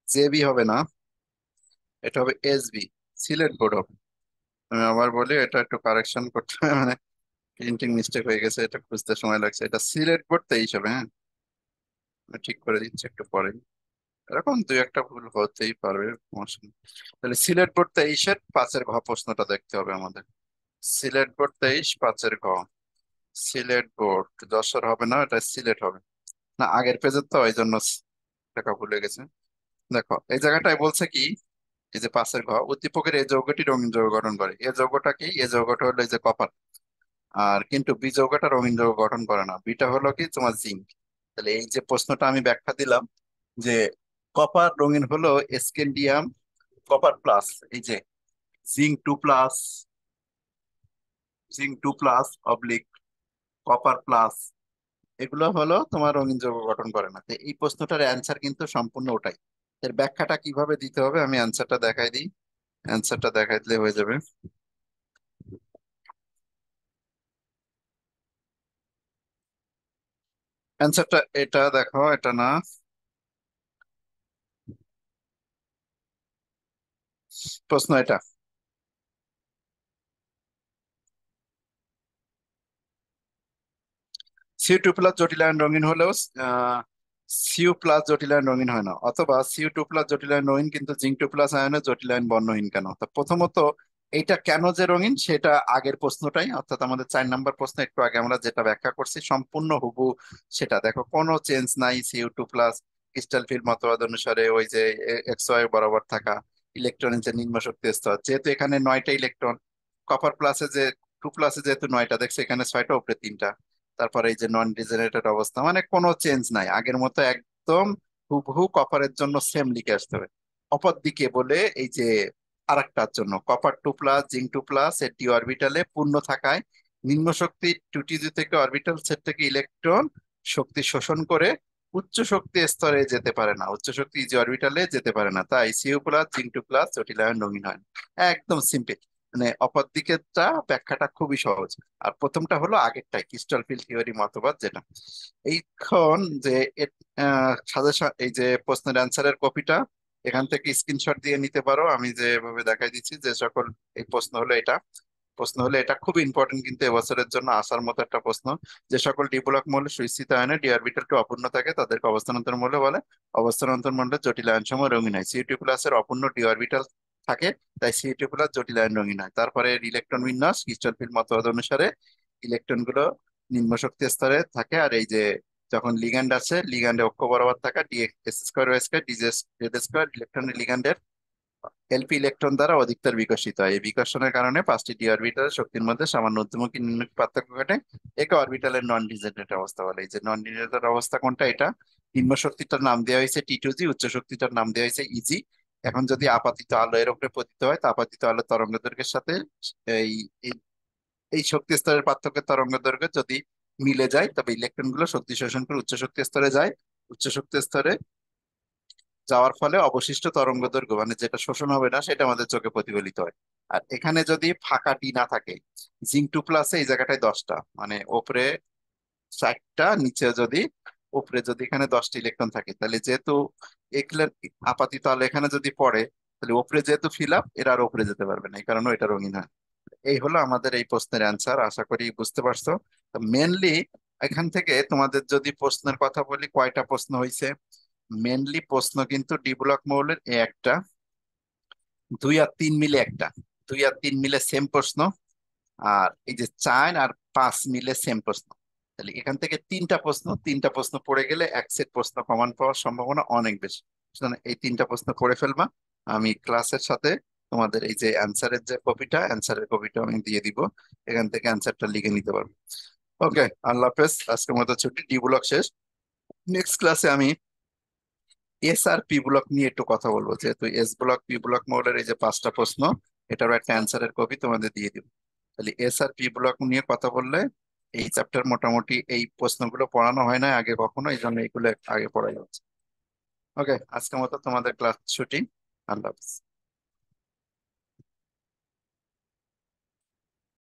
জেবি হবে না, এটা হবে এসবি, সিলেট বোর্ড হবে। আমি আবার বলি, এটা একটু কারেকশন করতে হবে, মানে প্রিন্টিং মিস্টেক হয়ে গেছে, এটা খুঁজতে সময় লাগছে। এটা সিলেট বোর্ড 23 হবে, হ্যাঁ। আমি ঠিক করে দিচ্ছি একটু পরে। এরকম দুই একটা ভুল হতেই পারবে, সমস্যা নেই। তাহলে সিলেট বোর্ড 23-এর 5-এর ঘ প্রশ্নটা দেখতে হবে আমাদের। সিলেট বোর্ড 23/5-এর ঘ। সিলেট বোর্ড, যশোর হবে না, এটা সিলেট হবে। না, আগের পেজের তো ওই জন্য টাকা ভুলে গেছে। দেখো এই জায়গাটায় বলছে কি, এই যে 5-এর ঘ, উদ্দীপকের এই যৌগটি রঙিন যৌগ গঠন করে। এই যৌগটা কি? এই যৌগটা হলো এই যে কপার। আর কিন্তু বি যৌগটা রঙিন যৌগ গঠন করে না, বিটা হলো কি তোমার জিঙ্ক। তাহলে এই যে প্রশ্নটা আমি ব্যাখ্যা দিলাম যে কপার রঙিন হলো স্ক্যান্ডিয়াম কপার প্লাস, এই যে zinc 2+, zinc 2+ oblique copper plus এগুলো হলো তোমার রঙিন যৌগ গঠন করে না। তো এই প্রশ্নটার অ্যান্সার কিন্তু সম্পূর্ণ ওটাই। এর ব্যাখ্যাটা কিভাবে দিতে হবে আমি অ্যান্সারটা দেখাই দিই। অ্যান্সারটা দেখাই দিলে হয়ে যাবে। অ্যান্সারটা এটা দেখো, এটা না, প্রশ্ন এটা। CO2 প্লাস জটিলায়ন রঙিন হলেও সিউ জটিলায়ন রঙিন হয় না, অথবা CO2 জটিলায়ন রঙিন কিন্তু জিঙ্ক 2 আয়নে জটিলায়ন বর্ণহীন কেন। তো প্রথমত এইটা কেন যে রঙিন সেটা আগের প্রশ্নটাই, অর্থাৎ আমাদের 4 নম্বর প্রশ্ন একটু আগে আমরা যেটা ব্যাখ্যা করছি সম্পূর্ণ হুবহু সেটা। দেখো কোনো চেঞ্জ নাই, CO2 ক্রিস্টাল ফিল্ড মতবাদ অনুসারে ওই যে এক্স ওয়াই বরাবর থাকা ইলেকট্রনের যে নিম্ন শক্তি স্তর, যেহেতু এখানে 9টা ইলেকট্রন, কপার প্লাসে যে 2 প্লাসে যেহেতু 9টা, দেখছো এখানে 6টা উপরে 3টা। তারপরে এই যে নন ডিজেনারেটেড অবস্থা, মানে কোনো চেঞ্জ নাই, আগের মতো একদম হুবহু কপারের জন্য সেম লিখে আসতে হবে। অপর দিকে বলে এই যে আরেকটার জন্য কপার 2 প্লাস জিঙ্ক 2 প্লাস এর ডি অরবিটালে পূর্ণ থাকায় নিম্ন শক্তি 2t2 থেকে অরবিটাল সেট থেকে ইলেকট্রন শক্তি শোষণ করে উচ্চ শক্তি স্তরে যেতে পারে না, উচ্চ শক্তি যে অরবিটালে যেতে পারে না, তাই Cu+জিঙ্ক 2+ জটিলায়ন রঙিন হয় না। একদম সিম্পল। মানে অপর দিকেরটা ব্যাখ্যাটা খুবই সহজ। আর প্রথমটা হলো আগেরটাই, ক্রিস্টাল ফিল্ড থিওরি মতবাদ যেটা। এইখন যে সাজেশন, এই যে প্রশ্নের অ্যান্সারের কপিটা এখান থেকে স্ক্রিনশট দিয়ে নিতে পারো। আমি যেভাবে দেখাই দিচ্ছি যে সকল, এই প্রশ্ন হলো এটা খুব ইম্পর্টেন্ট কিন্তু এবছরের জন্য আসার মতো একটা প্রশ্ন। যে সকল ডি ব্লক মৌল সুস্থিত আয়নে ডি অরবিটালটি অপূর্ণ থাকে তাদেরকে অবস্থানান্তর মৌল বলে। অবস্থানান্তর মৌলের জটিল আয়ন সমূহ রঙিন হয়। Cu2 এর অপূর্ণ ডি অরবিটাল থাকে, তাই Cu2 জটিল আয়ন রঙিন হয়। তারপরে ইলেকট্রন বিন্যাস ক্রিস্টাল ফিল্ড মতবাদ অনুসারে ইলেকট্রন গুলো নিম্ন শক্তি স্তরে থাকে। আর এই যে যখন লিগ্যান্ড আছে, লিগ্যান্ডে অক্ষ বরাবর থাকা d s square y square d z square ইলেকট্রনের লিগ্যান্ডের এলপি ইলেকট্রন দ্বারা অধিকতর বিকশিত হয়। এই বিকর্ষণের কারণে 5টি ডি অরবিটালের শক্তির মধ্যে সামান্য ঊর্ধ্বমুখী নিম্নমুখী পার্থক্য ঘটে। একে অরবিটালের নন ডিজেনারেট অবস্থা বলে। এই যে নন ডিজেনারেট অবস্থা কোনটা, এটা নিম্ন শক্তিটার নাম দেওয়া হয়েছে T2G, উচ্চ শক্তিটার নাম দেওয়া হয়েছে ইজি। এখন যদি আপাতিত আলো এর উপরে পতিত হয়, তা আপাতিত আলোর তরঙ্গ দৈর্ঘ্যের সাথে এই এই এই শক্তি স্তরের পার্থক্যের তরঙ্গ দৈর্ঘ্য যদি মিলে যায়, তবে ইলেকট্রন গুলো শক্তি শোষণ করে উচ্চ শক্তি স্তরে যায়। উচ্চ শক্তি স্তরে যাওয়ার ফলে অবশিষ্ট তরঙ্গ দৈর্ঘ্য, মানে যেটা শোষণ হবে না, সেটা আমাদের চোখে প্রতিফলিত হয়। আর এখানে যদি ফাঁকা টি না থাকে, জিঙ্ক 2 প্লাসে এই জায়গাটায় 10টা, মানে ওপরে 4টা, নিচে যদি, উপরে যদি এখানে 10টি ইলেকট্রন থাকে, তাহলে যেহেতু এগুলো আপাতত আলো এখানে যদি পড়ে, তাহলে উপরে যেহেতু ফিল আপ, এরা আর উপরে যেতে পারবে না, এই কারণে এটা রঙিন হয়। এই হলো আমাদের এই প্রশ্নের অ্যান্সার, আশা করি বুঝতে পারছো। মেনলি এখান থেকে তোমাদের যদি প্রশ্নের কথা বলি, কয়টা প্রশ্ন হয়েছে। মেনলি প্রশ্ন কিন্তু ডি ব্লক মৌলের এ একটা, 2 আর 3 মিলে একটা, 2 আর 3 মিলে সেম প্রশ্ন, আর এই যে 4 আর 5 মিলে সেম প্রশ্ন। তাহলে এখান থেকে 3টা প্রশ্ন, 3টা প্রশ্ন পড়ে গেলে এক সেট প্রশ্ন কমন পাওয়ার সম্ভাবনা অনেক বেশি। সুতরাং এই 3টা প্রশ্ন পড়ে ফেলবা। আমি ক্লাসের সাথে তোমাদের এই যে অ্যান্সারের কপিটা আমি দিয়ে দিব, এখান থেকে অ্যান্সারটা লিখে নিতে পারবো। ওকে, আল্লাহ হাফেজ, আজকের মতো ছুটি, ডি ব্লক শেষ। নেক্সট ক্লাসে আমি SR P ব্লক নিয়ে একটু কথা বলবো, যেহেতু S ব্লক P ব্লক মডেলের এই যে 5টা প্রশ্ন, এটারও একটা অ্যান্সারের কপি তোমাদের দিয়ে দিব। তাহলে SR P ব্লক নিয়ে কথা বললে, এই চ্যাপ্টার মোটামুটি এই প্রশ্নগুলো পড়ানো হয় না আগে কখনো, এই জন্য এইগুলো আগে পড়াই হচ্ছে। ওকে, আজকের মতো তোমাদের ক্লাস ছুটি। আল্লাহ হাফেজ।